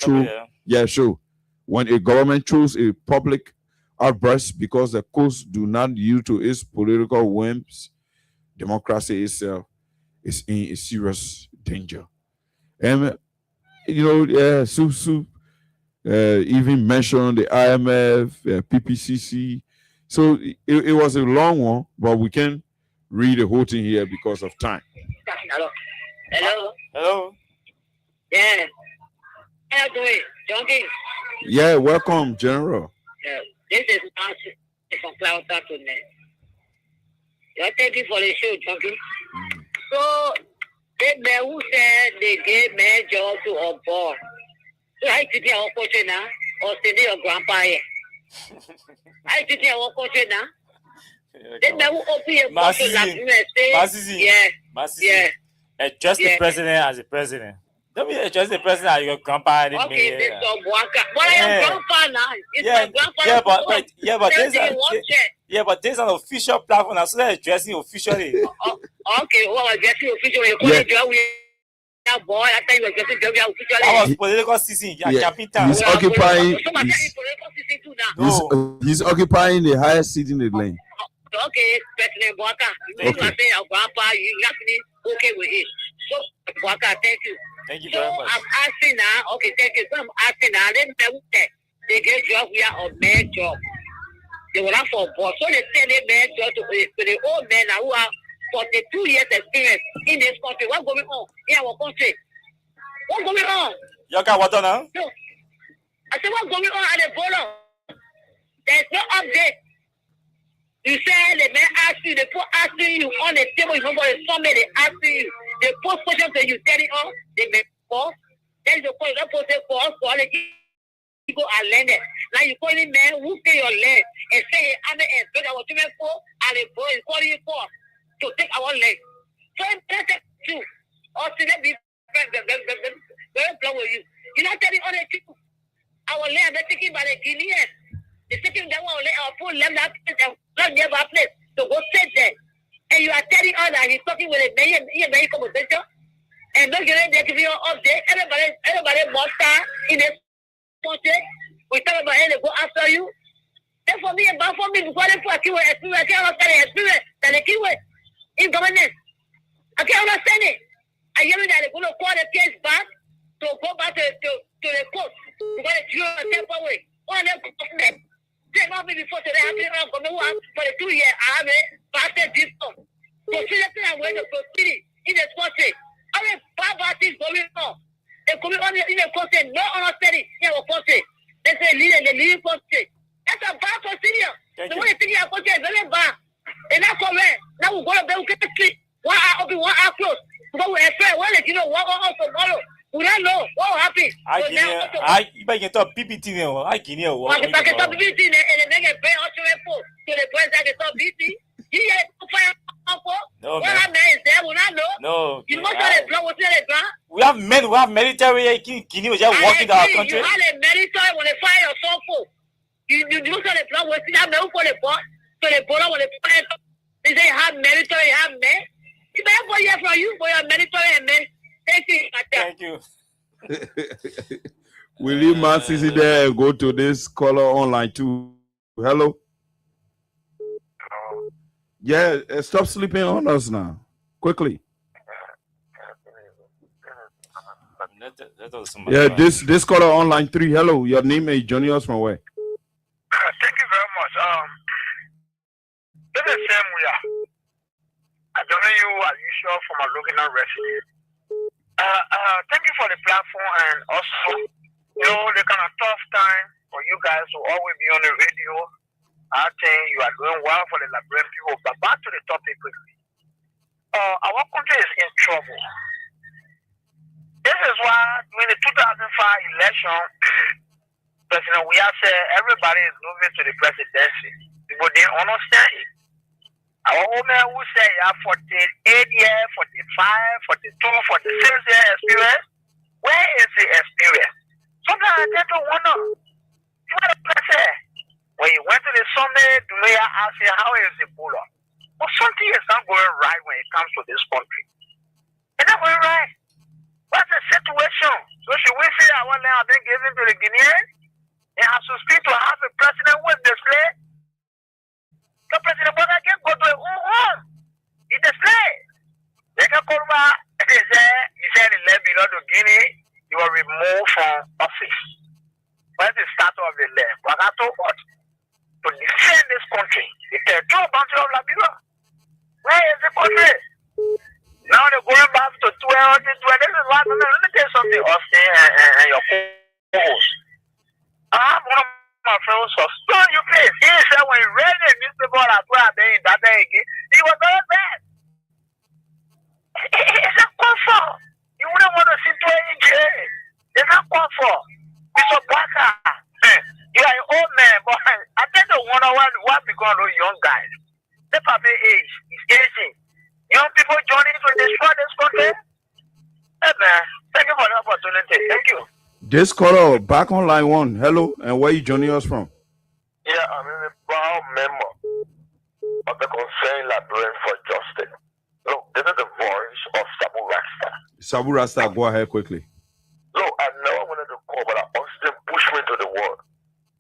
throws a public outbursts because the coast do not yield to its political whims, democracy itself is in a serious danger. And Su even mentioned the IMF, PPCC. So it was a long one, but we can read the whole thing here because of time. Hello. Yeah. How you doing, Junkie? Yeah, welcome, General. This is Nancy from Cloud Net. Thank you for the show, Junkie. So, the man who said they gave me a job to a board. So, I did your coaching now, or send your grandpa here. I did your coaching now. The man who opened your coaching last year. Yeah. Address the president as a president. Don't be address the president as your grandpa. Okay, Mr. Waka. But I am grandpa now. It's my grandpa. But there's an official platform. I'm still addressing officially. Okay, well, addressing officially. Boy, I thought you were addressing officially. I was political season. He's occupying. He's occupying the highest seat in the lane. Okay, President Waka. You are saying our grandpa. You have to be okay with it. So, Waka, thank you. Thank you very much. I'm asking now. Okay, thank you. So I'm asking now. They get job here or man job. They will have for boss. So they send a man job to the old men who have 42 years experience in this country. What's going on in our country? What's going on? You got what done now? No. I said, what's going on at the border? There's no update. You say the man ask you, they put asking you on the table. You know what? Somebody asking you. They post questions to you, tell it all. They make false. Then you call it post false. You go and learn it. Now you call it man who pay your land and say I'm an expert. I was doing for and the boy is calling you for to take our land. So I'm better too. Or to let me very blow with you. You're not telling all the people. Our land, they're taken by the Guineans. They're taking them our land, our full land, not never place to go sit there. And you are telling us that he's talking with a mayor conversation and not getting there to be an update. Everybody must start in this country. We talk about it, they go after you. Then for me, before they put a keyword experience, I can't understand the experience that the keyword in governance. I can't understand it. I hear that they're going to call the case back to go back to the court. Because it's your temporary. One of them government. They not me before today. I've been around for the 2 years. I have passed this on. So see the thing I'm going to proceed in the country. I mean, bad things going on. They come on in the country, no understanding in our country. They say the leading country. That's a bad procedure. The way you think your country is very bad. And that's correct. Now we're going to be able to treat 1 hour open, 1 hour close. Because we're afraid. Well, you know, 1 hour tomorrow. We don't know what will happen. I can talk PPT now. I can hear what. I can talk PPT and then make a very ultimate to the president. I can talk PPT. He had to fire. No, what I mean is there, we don't know. No. You must have a plan. What's the plan? We have men who have military. Guinea was just working in our country. You had a military when they fire your son for. You must have a plan. What's that man for the boss? So the border when they fire. They say have military, have men. You better for you from you for your military and men. Thank you. Will you, man, see there? Go to this caller online too. Hello. Yeah, stop sleeping on us now. Quickly. Yeah, this caller online 3. Hello, your name is joining us from where? Thank you very much. This is Sam Muya. I don't know you as usual from a looking at resident. Thank you for the platform and also, you know, the kind of tough time for you guys to always be on the radio. I think you are doing well for the Liberian people. But back to the topic quickly. Our country is in trouble. This is why during the 2005 election, President Weah said everybody is moving to the presidency. People didn't understand it. Our old man who say you have 48 years, 45, 42, 46 years experience. Where is the experience? Sometimes I tend to wonder. You know what I say? When you went to the summit, the mayor asked you, how is the Ebola? But something is not going right when it comes to this country. It's not going right. What's the situation? So should we say our land have been given to the Guineans? It has to speak to have a president who is displayed battle what? To defend this country. The territorial boundary of Liberia. Where is the country? Now they're going back to 12. This is what, let me tell you something, Austin and your co-host. I have one of my friends of Stone UK. He said when he read the newspaper as well, that day again, he was very bad. It's a comfort. You wouldn't want to sit to in jail. It's a comfort. It's a baka. You are an old man, but I think the wonder what become those young guys. The puppy age is aging. Young people joining to destroy this country. Hey man, thank you for the opportunity. Thank you. This caller back on line 1. Hello, and where you joining us from? Yeah, I'm a proud member of the Concerned Librarian for Justice. Look, this is the voice of Sabu Rasta. Sabu Rasta, go ahead quickly. Look, I never wanted to call, but Austin pushed me to the word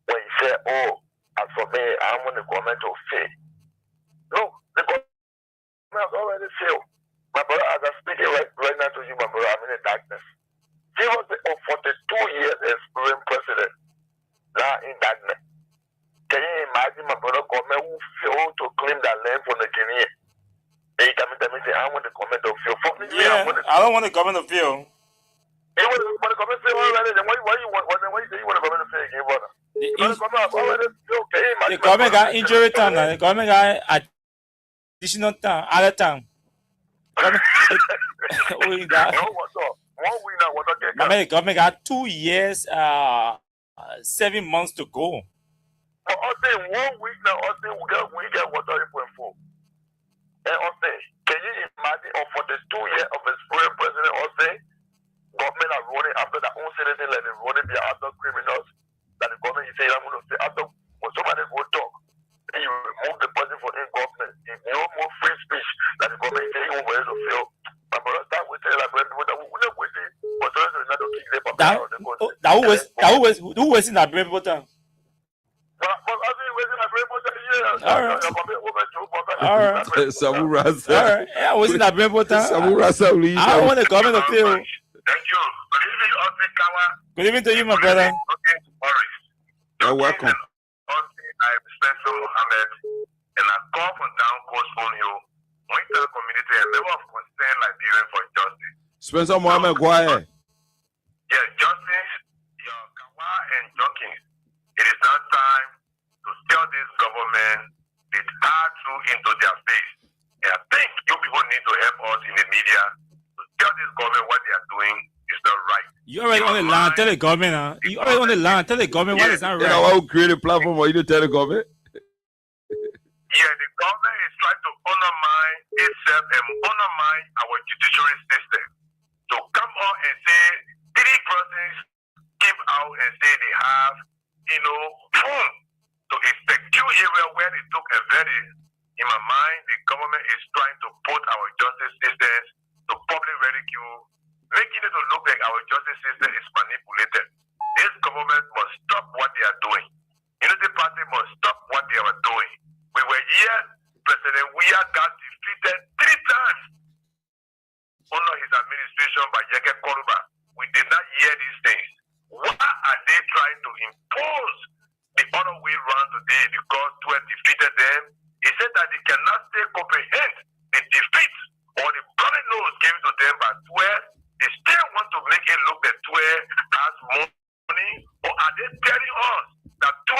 when he said, "Oh, as for me, I want the government to fail." Look, the government has already failed. My brother, as I'm speaking right now to you, my brother, I'm in the darkness. He was the 42 years experienced president. Now in darkness. Can you imagine my brother government who failed to claim that land from the Guinean? They come in and say, I want the government to fail. For me, Yeah, I don't want the government to fail. You want the government to fail already? Then why you want the government to fail again, brother? The government got injury time now. The government got additional time, other time. The government got 2 years, 7 months to go. But Austin, 1 week now, Austin, we get water 8.4. And Austin, can you imagine for the 2 years of experienced president Austin, government are running after their own citizens like they're running their other criminals, that the government is saying, I'm going to say, after when somebody go talk, and you remove the person from in government, if no more free speech, that the government is saying, you want to fail. My brother start with telling like people that we're not waiting for someone to kick them up. Who was in that brave button? All right. Sabu Rasta. All right. Yeah, I was in that brave button. Sabu Rasta. I don't want the government to fail. Thank you. Good evening, Austin Kawa. Good evening to you, my brother. Okay, Morris. You're welcome. Austin, I'm Spencer Mohammed, and I call from Town Coast Phone Hill, Winter Community, and member of Concerned Liberian for Justice. Spencer Mohammed, go ahead. Yes, Justice, your Kawa and Jockins. It is now time to tell this government the hard truth into their face. And I think you people need to help us in the media to tell this government what they are doing is not right. You already on the line. Tell the government. You already on the line. Tell the government what is not right. Yeah, I will create a platform for you to tell the government. Yeah, the government is trying to undermine itself and undermine our judiciary system. So come on and say 3 persons came out and say they have, proof to a secure area where they took a verdict. In my mind, the government is trying to put our justice system to public ridicule, making it to look like our justice system is manipulated. This government must stop what they are doing. Unity Party must stop what they are doing. We were here, President Weah got defeated 3 times under his administration by Yeke Koruba. We did not hear these things. Why are they trying to impose the other way around today because 12 defeated them? He said that they cannot still comprehend the defeat or the bloody nose given to them by 12. They still want to make it look that 12 has more money, or are they telling us that 12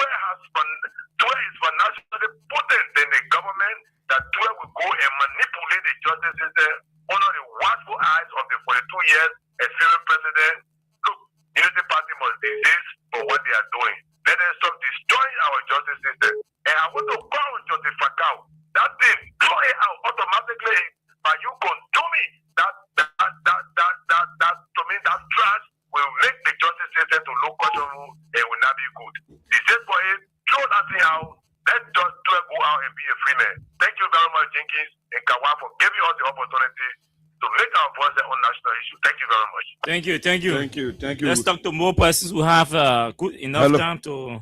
is financially potent than the government, that 12 will go and manipulate the justice system under the watchful eyes of the 42 years experienced president? Look, Unity Party must desist for what they are doing. Let them stop destroying our justice system. And I want to call on Joseph Fakao. That thing, throw it out automatically by you consuming that to me, that trash will make the justice system to look questionable and will not be good. The same for it, throw that thing out. Let just go out and be a free man. Thank you very much, Jenkins and Kawa, for giving us the opportunity to make our voice on national issue. Thank you very much. Thank you. Let's talk to more persons who have good enough time to.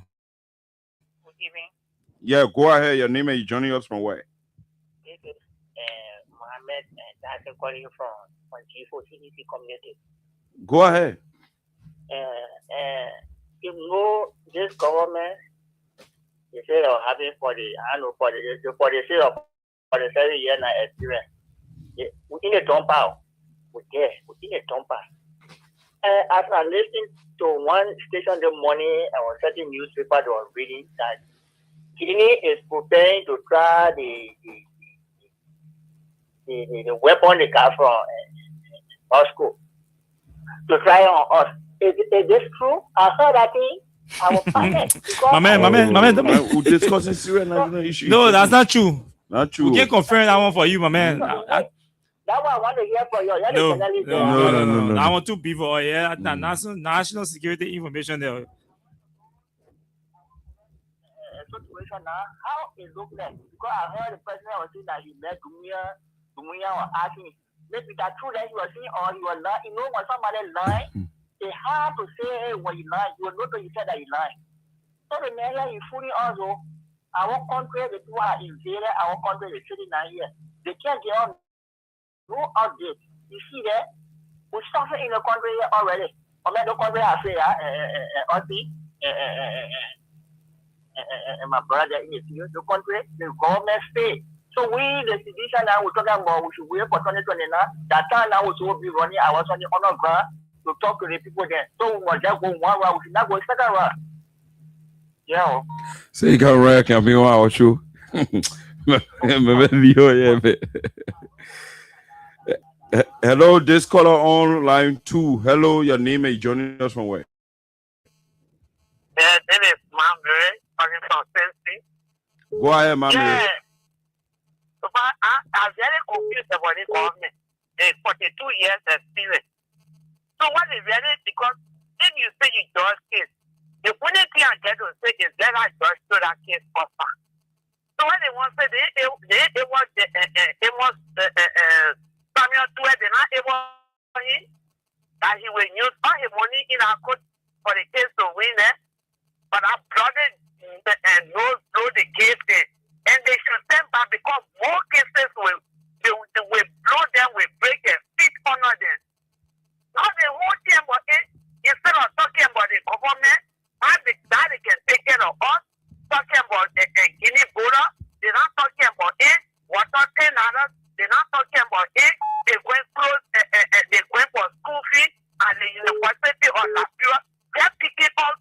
Good evening. Yeah, go ahead. Your name and you joining us from where? This is Mohammed, and I'm calling you from G4CDC community. Go ahead. This government instead of having for the 47 years experience. We in a dumper. We in a dumper. As I listened to one station the morning, I was certain newspaper that was reading that Guinea is preparing to try the weapon they got from Moscow to try on us. Is this true? I heard that thing. I was panicked. My man. We're discussing Syria national issue. No, that's not true. Not true. We can confirm that one for you, my man. That one I want to hear from you. No. I want two people. Yeah, national security information there. Situation now, how it look like? Because I heard the president was saying that he met Dumia was asking, maybe that's true that he was saying, or he was lying. You know, when somebody lying, it's hard to say, hey, when you lie, you will know that you said that you lying. So the man here is fooling also. Our country, the people are invaded, our country is sitting down here. They can't get on no update. You see that? We suffer in the country here already. I mean, the country I say, and my brother in the country, the government state. So we, the citizen now, we're talking about we should wait for 2029. That time now we should be running. I was on the honor ground to talk to the people there. So we must just go one round. We should not go second round. Yeah. So you can write a me on our show. Hello, this caller on line 2. Hello, your name is joining us from where? This is Mamre talking from Tennessee. Go ahead, Mamre. Yeah. So I'm very confused about the government. There's 42 years experience. So what is really, because if you say you judge case, the only thing I get to say is that I judge to that case proper. So when they want to say it was Samuel Tuet, they're not able that he will use all his money in our court for the case to win it. But I brought it and know the case in. And they should stand back because more cases will blow them, will break them, speak honor them. Now the whole thing about it, instead of talking about the government, that they can take care of us, talking about the Guinea border, they're not talking about it, water others, they're not talking about it, they're going close, they're going for school fees at the University of Liberia. They're picking up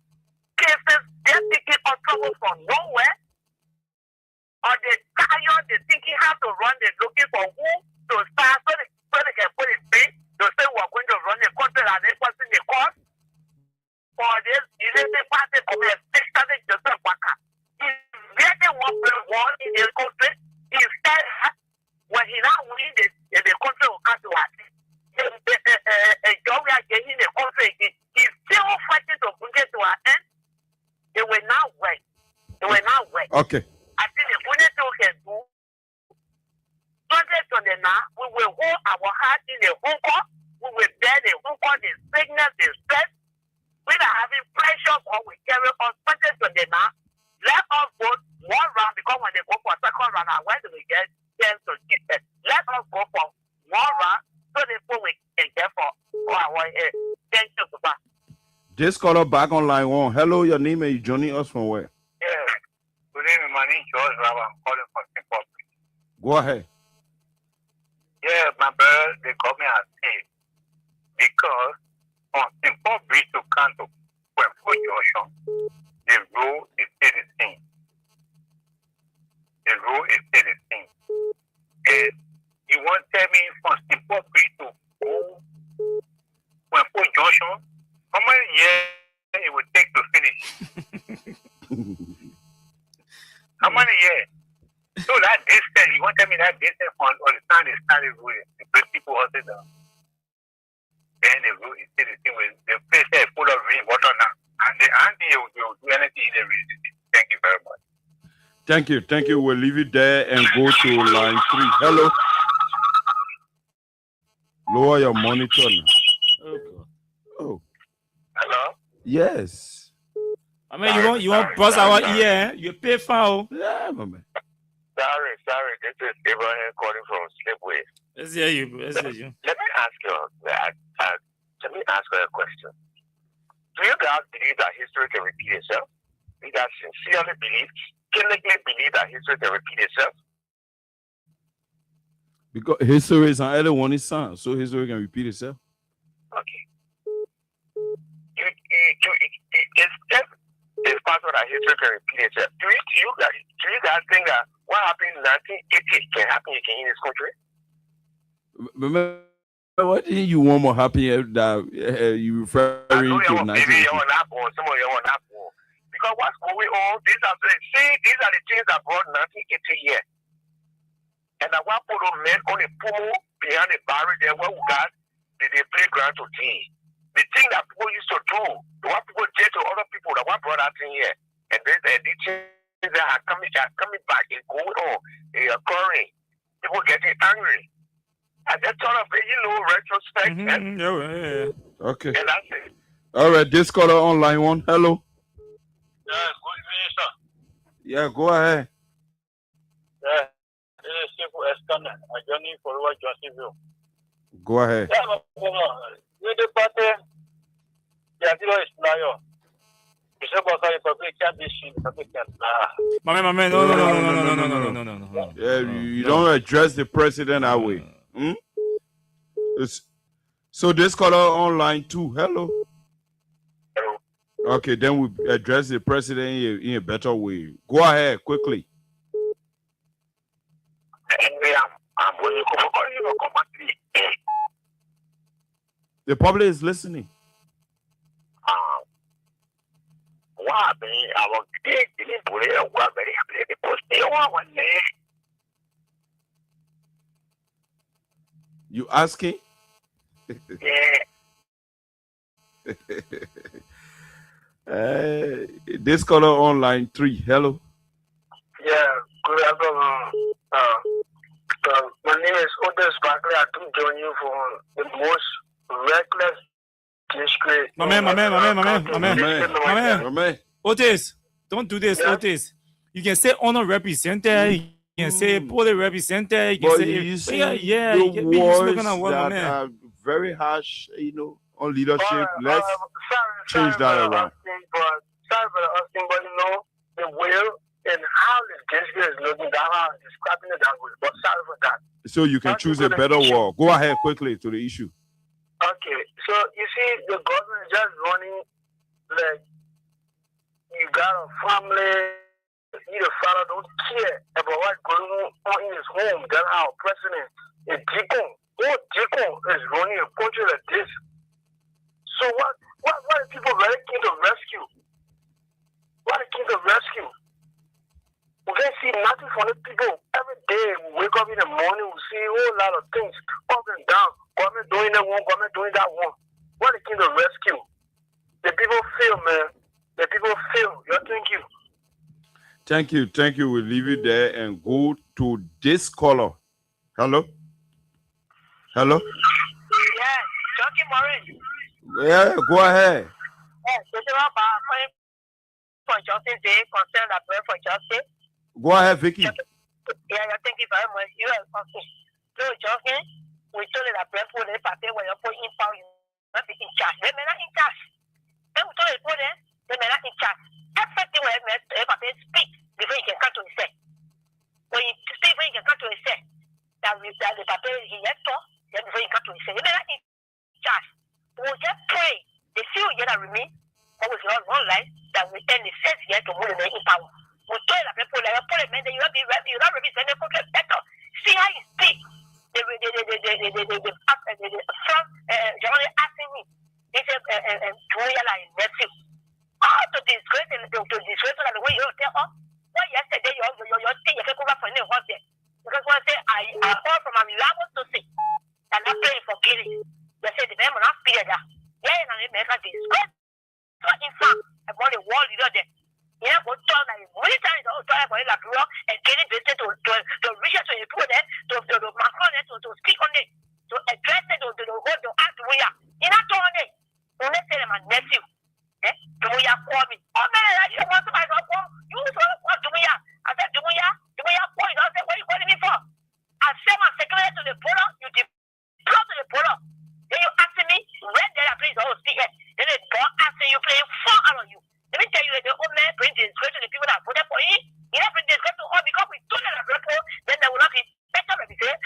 cases, they're picking up trouble from nowhere. Or they tired, they thinking how to run, they're looking for who to start so they can put it free. They say we're going to run the country and they put in the court. For this, you know, the party come here, especially Joseph Waka. He's really one in the country. Instead, when he now win the country will come to us. A job we are getting in the country, he's still fighting to bring it to our end. It will not work. It will not work. Okay. I think the only thing we can do, we will hold our heart in the home. We will bear the home, the sickness, the stress. We are having pressure or we carry on something to the now. Let us vote one round because when they go for second round, where do we get chance to keep it? Let us go for one round so therefore we can get for our thank you so much. This caller back on line 1. Hello, your name is joining us from where? Yeah. Good evening, my name is George Rava. I'm calling from Zimbabwe. Go ahead. Yeah, my brother, the government has said because on Simple Bridge to Kanto, Kwempo Junction, the road is still the same. The road is still the same. And you want to tell me from Simple Bridge to Kwempo Junction, how many years it would take to finish? How many years? So that distance, you want to tell me that distance on the stand is started with the great people also down. Then the road is still the same with the place is full of rain water now. And the auntie will do anything in the region. Thank you very much. Thank you. Thank you. We'll leave it there and go to line 3. Hello. Lower your monitor now. Oh. Hello? Yes. I mean, you want bust our ear? You pay foul. Yeah, my man. Sorry. This is Abraham calling from Slipway. Let's hear you. Let me ask you a question. Do you guys believe that history can repeat itself? You guys sincerely believe clinically believe that history can repeat itself? Because history is on everyone is son, so history can repeat itself. Okay. It's possible that history can repeat itself. Do you guys think that what happened in 1980 can happen again in this country? Remember, what did you want more happy that you referring to 1980? Because what's going on, these are the things that brought 1980 here. And I want to put a man on a pool behind the barrier there where we got the playground to tea. The thing that people used to do, what people did to other people, that what brought us in here. And the things that are coming back and going on, occurring. People getting angry. I just thought of it, retrospect. Yeah. Okay. And that's it. All right, this caller online one. Hello. Yeah, good evening, sir. Yeah, go ahead. Yeah, this is Simple Escana. I'm joining for what Johnsonville. Go ahead. Yeah, you the party. Yeah, you is liar. You say about the public can't be seen, public can't. My man, no. Yeah, you don't address the president that way. So this caller online too. Hello. Hello. Okay, then we address the president in a better way. Go ahead quickly. The public is listening. You asking? This caller online 3. Hello. Yeah, good afternoon. My name is Otis Barkley. I do join you for the most reckless disgrace. My man. Otis, don't do this, yeah. Otis. You can say honor representative. You can say poly representative. You can say the words that are very harsh, on leadership. Let's change that around. Sorry for asking, but the will and how the gesture is looking, that how I'm describing it that way. But sorry for that. So you can choose a better word. Go ahead quickly to the issue. Okay, so you see, the government is just running like you got a family, you the father don't care about what's going on in his home. Then our president, a deacon, is running a country like this. So what are people very keen to rescue? What are keen to rescue? We can see nothing from the people. Every day we wake up in the morning, we see a whole lot of things up and down. Government doing that one, government doing that one. What are keen to rescue? The people feel, man. The people feel. Thank you. Thank you. We'll leave it there and go to this caller. Hello? Yeah, Jockey Morin. Yeah, go ahead. For Justice Day, concern that prayer for justice. Go ahead, Vicky. Yeah, thank you very much. You are okay. So, Jockey, we told you that prayer for the party where you put in power, you not be in charge. They may not in charge. Then we told you put there, they may not in charge. Everything where the party speak before you can come to himself. When you speak, before you can come to himself, that the party he has to, then before you come to himself, they may not in charge. We will just pray. The few years that remain, what was not one life, that we end the first year to move in power. We told the people, like, parliament, you not be ready, you not represent the country better. See how you speak. The front, generally asking me, he said, to realize nephew. Oh, to disgrace and to disgrace and the way you tell us. Well, yesterday, your thing, you can come back for any one day. Because when I say, I heard from my level to say, and not praying for killing. They said, the man will not fear that. Yeah, and I make a disgrace. So, in fact, about the world leader there. Yeah, but talk like many times about the law and getting business to reach out to the people there, to Macron to speak on it, to address it, to act we are. In that time, we let's say my nephew. Do we have called me? Oh man, you want somebody to call? You want do we have? I said, do we have point? I said, what are you calling me for? I said my secretary to the polo, you deploy to the polo. Then you asking me, when did I please all speak here? Then the boy asking you playing 4 out of you. Let me tell you, the old man brings disgrace to the people that voted for him. Everything is going to all because we don't have people, then they will not be better. Let me send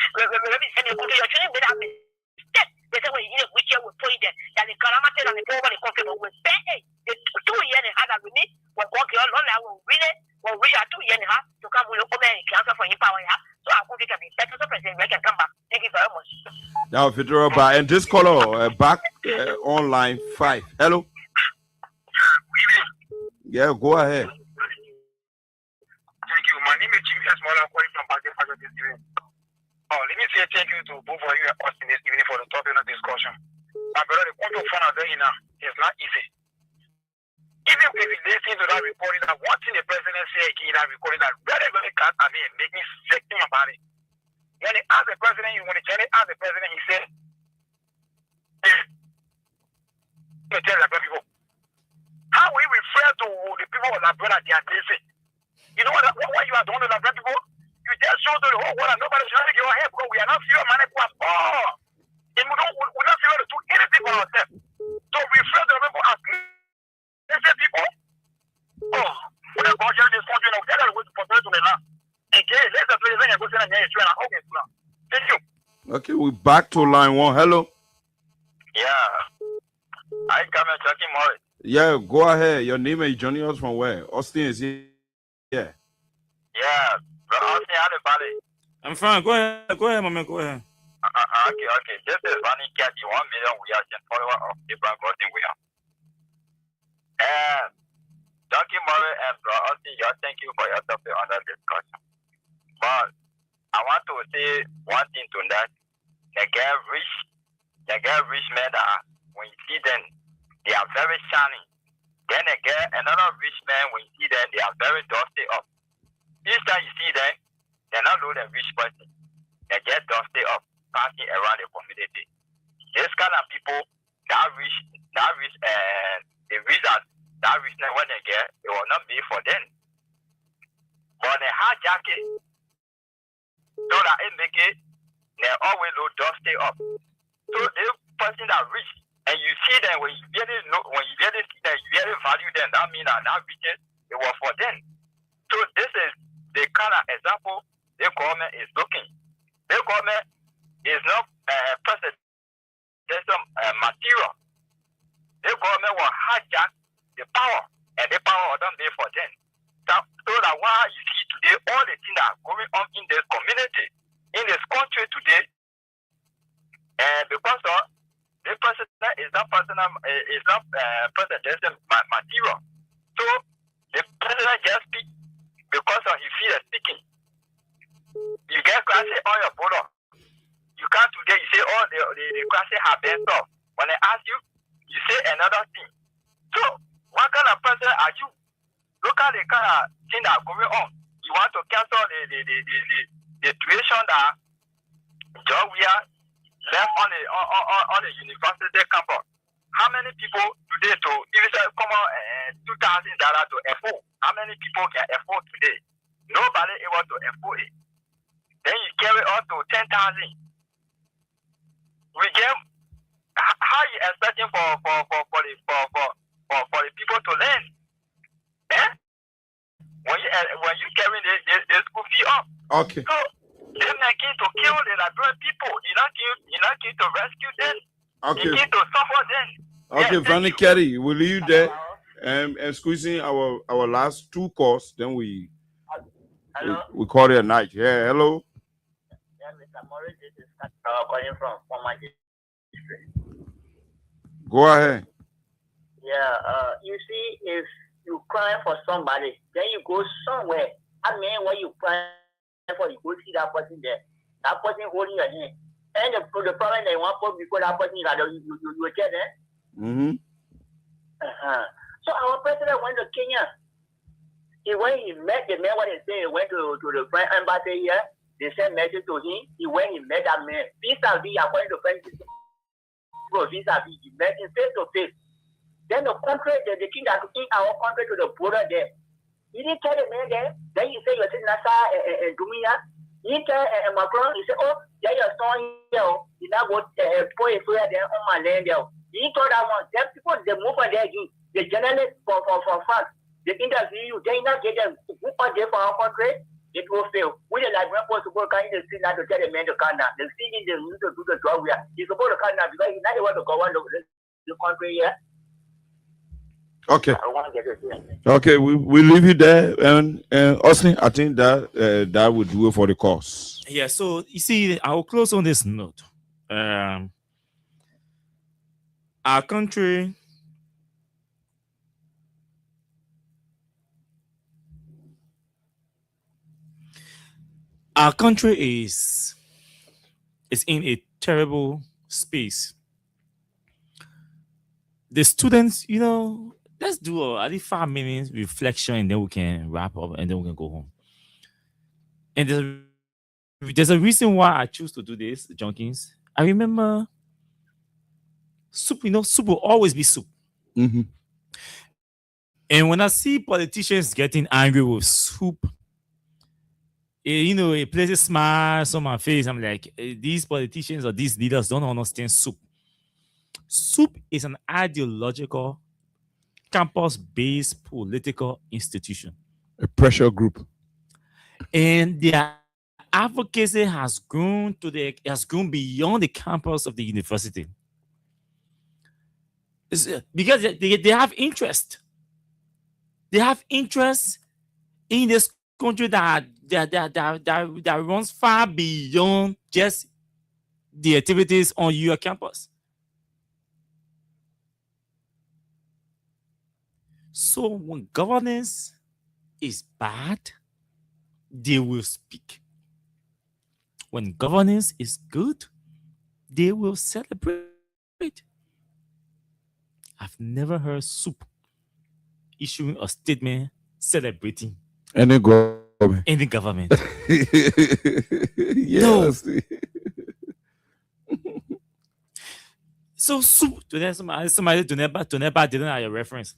you to your children without mistake. They say, well, you know, which year we put it there. And the calamity and the power the country will pay. The 2 years and a half that we need, we're working on that will really, well, we are 2 years and a half to come with open and council for empower. So I think it can be better. So President, we can come back. Thank you very much. Now, Fedora, and this caller back online 5. Hello. Yeah, go ahead. Thank you. My name is Jimmy S. Mola, calling from Baghdad this evening. Oh, let me say thank you to both of you and Austin this evening for the topic of discussion. My brother, the point of fun out there now is not easy. Even if you listen to that recording, that one thing the president said again in that recording that very, very cut at me and make me sick about it. When they asked the president, when the Senate asked the president, he said, tell the people, how we refer to the people of Labrador that they are lazy. You know what you are doing to Labrador people? You just show to the whole world and nobody's trying to give our head because we are not few money for us. Oh, and we're not able to do anything for ourselves. So refer to the people as lazy people. Oh, when I go here this country, now, get out of the way to protect to the land. And get let's just listen and go to the next train. Okay, now. Thank you. Okay, we're back to line 1. Hello. Yeah. I come and talking more. Yeah, go ahead. Your name is joining us from where? Austin is here. Yeah. Yeah. Austin, how the valley? I'm fine. Go ahead, my man. Go ahead. Okay. This is Ronnie Catchy, 1 million reaction follower of Abraham Gordon William. And Donkey Murray and Bro Austin, thank you for your topic on that discussion. But I want to say one thing to that. They get rich men that when you see them, they are very shining. Then they get another rich man, when you see them, they are very dusty up. Each time you see them, they're not really a rich person. They get dusty up, passing around the community. This kind of people, that rich, and the reason that richness when they get, it will not be for them. But they hijack it, so that it make it, they always look dusty up. So the person that rich, and you see them when you really see them, you really value them. That means that riches, it was for them. So this is the kind of example the government is looking. The government is not present. There's some material. The government will hijack the power, and the power will not be for them. So that why you see today all the things that are going on in this community, in this country today, and because of the president is not presidential material. So the president just speak because of his fear speaking. You get classy on your border. You can't today, you say, oh, the classy have been off. When they ask you, you say another thing. So what kind of person are you? Look at the kind of thing that are going on. You want to cancel the situation that Georgia left on the university campus. How many people today to if it's come on $2,000 to afford? How many people can afford today? Nobody able to afford it. Then you carry on to 10,000. We get how you expecting for the people to learn? Eh? When you carry the school fee up. Okay. So they're making to kill the Liberian people. You're not going to rescue them. Okay. You're going to suffer them. Okay, Vanny Kerry, we'll leave you there and squeezing our last 2 calls, then we call it a night. Yeah, hello. Yeah, Mr. Morris, this is calling from my district. Go ahead. Yeah, you see, if you cry for somebody, then you go somewhere. I mean, when you cry for, you go see that person there. That person holding your hand. And the problem they want for because that person you get there. Mm-hmm. So our president went to Kenya. When he met the man, what he said, he went to the French embassy here. They sent message to him. He went, he met that man. Vis-a-vis, according to French people, vis-a-vis, he met him face to face. Then the country, the king that took our country to the border there. He didn't tell the man there. Then he said, you're sitting outside and Dumia. He tell Macron, he said, oh, yeah, you're staying here. He now go pour a prayer there on my land there. He told that one, them people, they move on there again. The journalists for France, they interview you, then you not get them who are there for our country, it will fail. We the Liberian supposed to go in the street now to tell the man to come now. The city they need to do the job we are. He's supposed to come now because he's not the one to go on the country here. Okay. I don't want to get it here. Okay, we leave you there, and Austin, I think that that would do it for the course. Yeah, so you see, I will close on this note. Our country is in a terrible space. The students, let's do at least 5 minutes reflection, and then we can wrap up, and then we can go home. And there's a reason why I choose to do this, Junkins. I remember soup, soup will always be soup. Mm-hmm. And when I see politicians getting angry with soup, it places smiles on my face. I'm like, these politicians or these leaders don't understand soup. Soup is an ideological, campus-based political institution. A pressure group. And their advocacy has grown beyond the campus of the university. Because they have interest. They have interest in this country that runs far beyond just the activities on your campus. So when governance is bad, they will speak. When governance is good, they will celebrate. I've never heard soup issuing a statement celebrating any government. Yes. No. So soup, somebody to never didn't have a reference.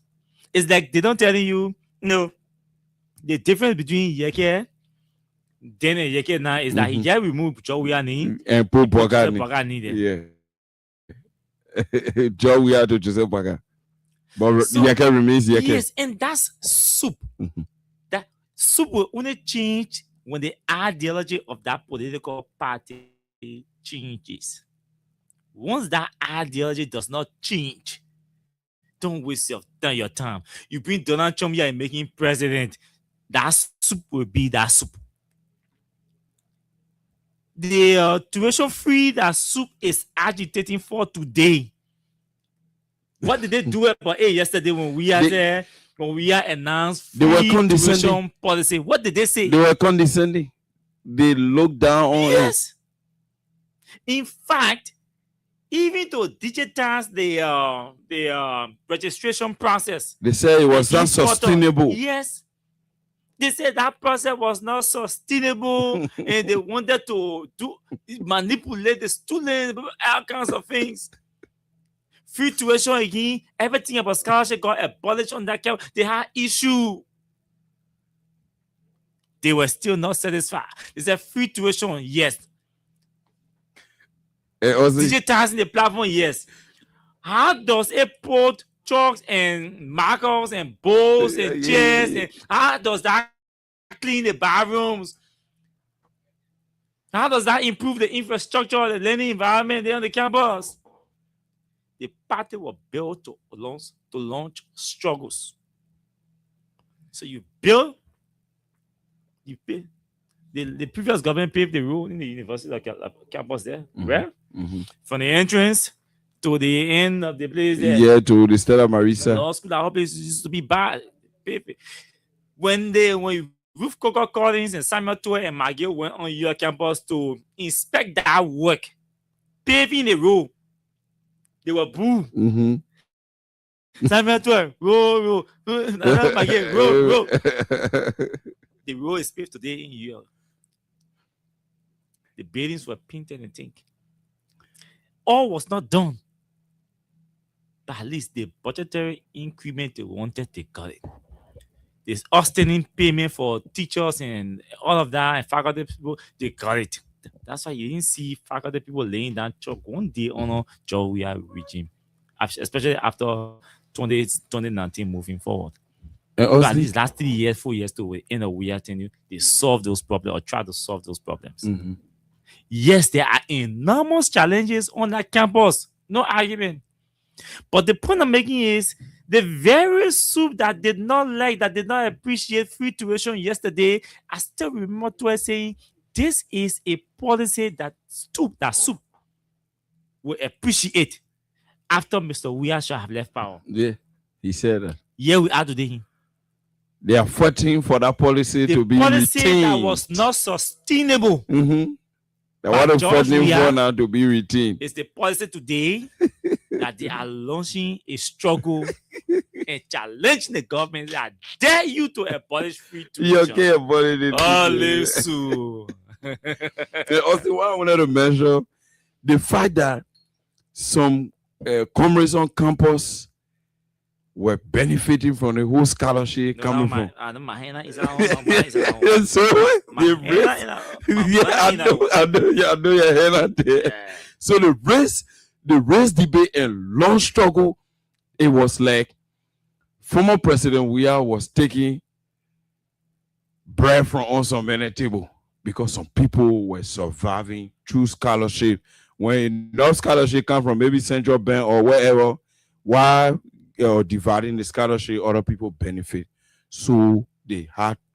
It's like they don't tell you, the difference between Yeke then and Yeke now is that he just removed Jowiani and put Bogani. Yeah. Jowiani to Joseph Baga. But Yeke remains Yeke. Yes, and that's soup. Mm-hmm. That soup will only change when the ideology of that political party changes. Once that ideology does not change, don't waste your time. You bring Donald Trump here and make him president, that soup will be that soup. The tuition free that soup is agitating for today. What did they do about yesterday when we are there? When we are announced free tuition policy, what did they say? They were condescending. They looked down on us. In fact, even to digitize the registration process, they said it was not sustainable. Yes, they said that process was not sustainable, and they wanted to manipulate the students, all kinds of things. Free tuition again, everything about scholarship got abolished on that camp. They had issue. They were still not satisfied. They said free tuition, yes. Digitizing the platform, yes. How does it put chalks and markers and bowls and chairs and how does that clean the bathrooms? How does that improve the infrastructure, the learning environment there on the campus? The party was built to launch struggles. So you build, you pay. The previous government paved the road in the university campus there, right? Mm-hmm. From the entrance to the end of the place there. Yeah, to the Stella Marisa. The school, that whole place used to be bad. When Ruth Coco Collins and Samuel Toy and McGill went on your campus to inspect that work, paving the road, they were booed. Mm-hmm. Samuel Toy, roll. McGill, roll. The road is paved today in York. The buildings were painted and things. All was not done. But at least the budgetary increment they wanted, they got it. This outstanding payment for teachers and all of that, and faculty people, they got it. That's why you didn't see faculty people laying down chalk one day on Jowia regime, especially after 2019 moving forward. At least last 3 years, 4 years to we are telling you they solve those problems or try to solve those problems. Yes, there are enormous challenges on that campus. No argument. But the point I'm making is the very soup that did not like, that did not appreciate free tuition yesterday, I still remember to saying this is a policy that soup will appreciate after Mr. Weah shall have left power. Yeah, he said that. Yeah, we are today. They are fighting for that policy to be policy retained. That was not sustainable. They want to fighting for now to be retained. It's the policy today that they are launching a struggle and challenging the government that dare you to abolish free tuition. You can't abolish it. Also, what I wanted to mention, the fact that some comrades on campus were benefiting from the whole scholarship coming from. I know your hand out there. So the race debate and long struggle, it was like former President Weah was taking bread from on some many table because some people were surviving through scholarship. When no scholarship come from maybe Central Bank or wherever, while dividing the scholarship, other people benefit. So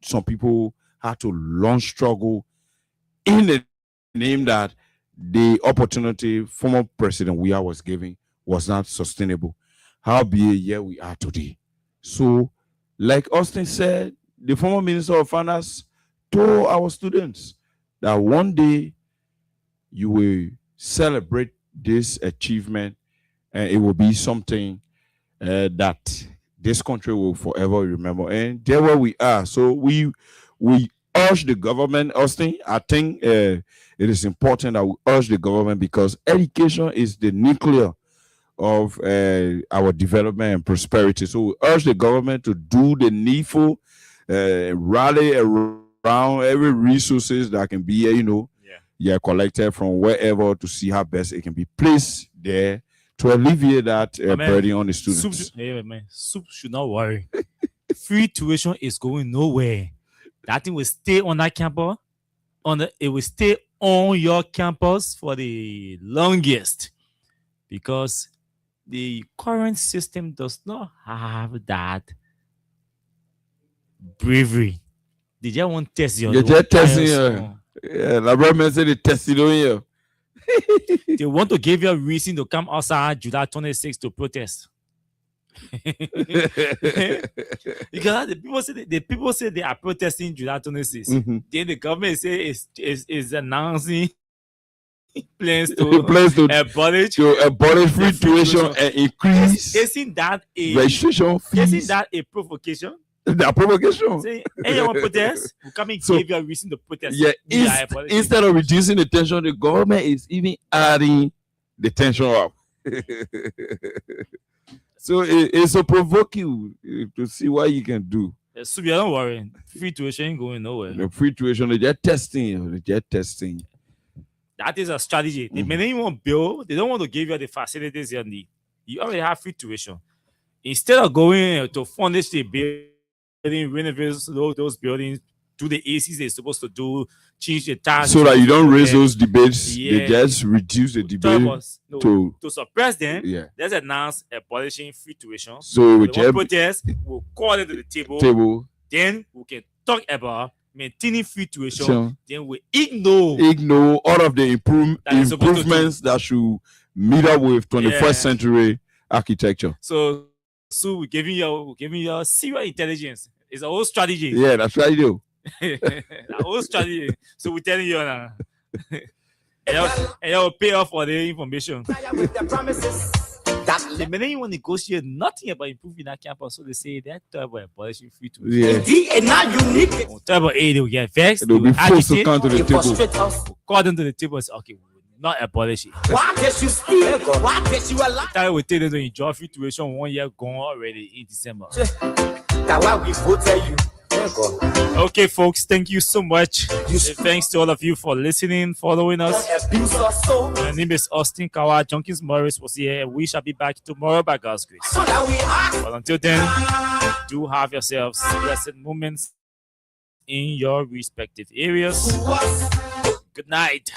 some people had to long struggle in the name that the opportunity former President Weah was giving was not sustainable. Howbeit, here we are today. So, like Austin said, the former Minister of Finance told our students that one day you will celebrate this achievement and it will be something that this country will forever remember. And there where we are. So we urge the government, Austin, I think it is important that we urge the government because education is the nuclear of our development and prosperity. So we urge the government to do the needful, rally around every resources that can be, collected from wherever to see how best it can be placed there to alleviate that burden on the students. Soup should not worry. Free tuition is going nowhere. That thing will stay on that campus. It will stay on your campus for the longest because the current system does not have that bravery. They just want to test you. They just testing you. Yeah, the government said they tested on you. They want to give you a reason to come outside July 26th to protest. Because the people say they are protesting July 26th. Then the government say is announcing plans to abolish free tuition and increase isn't that a registration fees? Isn't that a provocation? The provocation. Say, anyone protest, we come and give you a reason to protest. Yeah, instead of reducing the tension, the government is even adding the tension up. So it's a provoke you to see what you can do. So don't worry, free tuition ain't going nowhere. The free tuition, they're just testing. That is a strategy. They may not even build. They don't want to give you the facilities you need. You already have free tuition. Instead of going to furnish the building, renovate those buildings, do the ACs they're supposed to do, change the tax. So that you don't raise those debates, they just reduce the debate to suppress them. Yeah. Let's announce abolishing free tuition. So we protest, we'll call it to the table. Then we can talk about maintaining free tuition. Then we ignore all of the improvements that should meet up with 21st century architecture. So we're giving you serious intelligence. It's a whole strategy. Yeah, that's what I do. A whole strategy. So we're telling you now. And you'll pay off for the information. They may not even negotiate nothing about improving that campus. So they say that about abolishing free tuition. Yeah. About A, they will get vexed. They'll be forced to come to the table. Call them to the table and say, okay, not abolish it. Why can't you steal? Why can't you allow? That will take them to enjoy free tuition 1 year gone already in December. That's why we voted you. Okay, folks, thank you so much. Thanks to all of you for listening, following us. My name is Austin Kawa. Junkins Morris was here. We shall be back tomorrow by God's grace. But until then, do have yourselves blessed moments in your respective areas. Good night.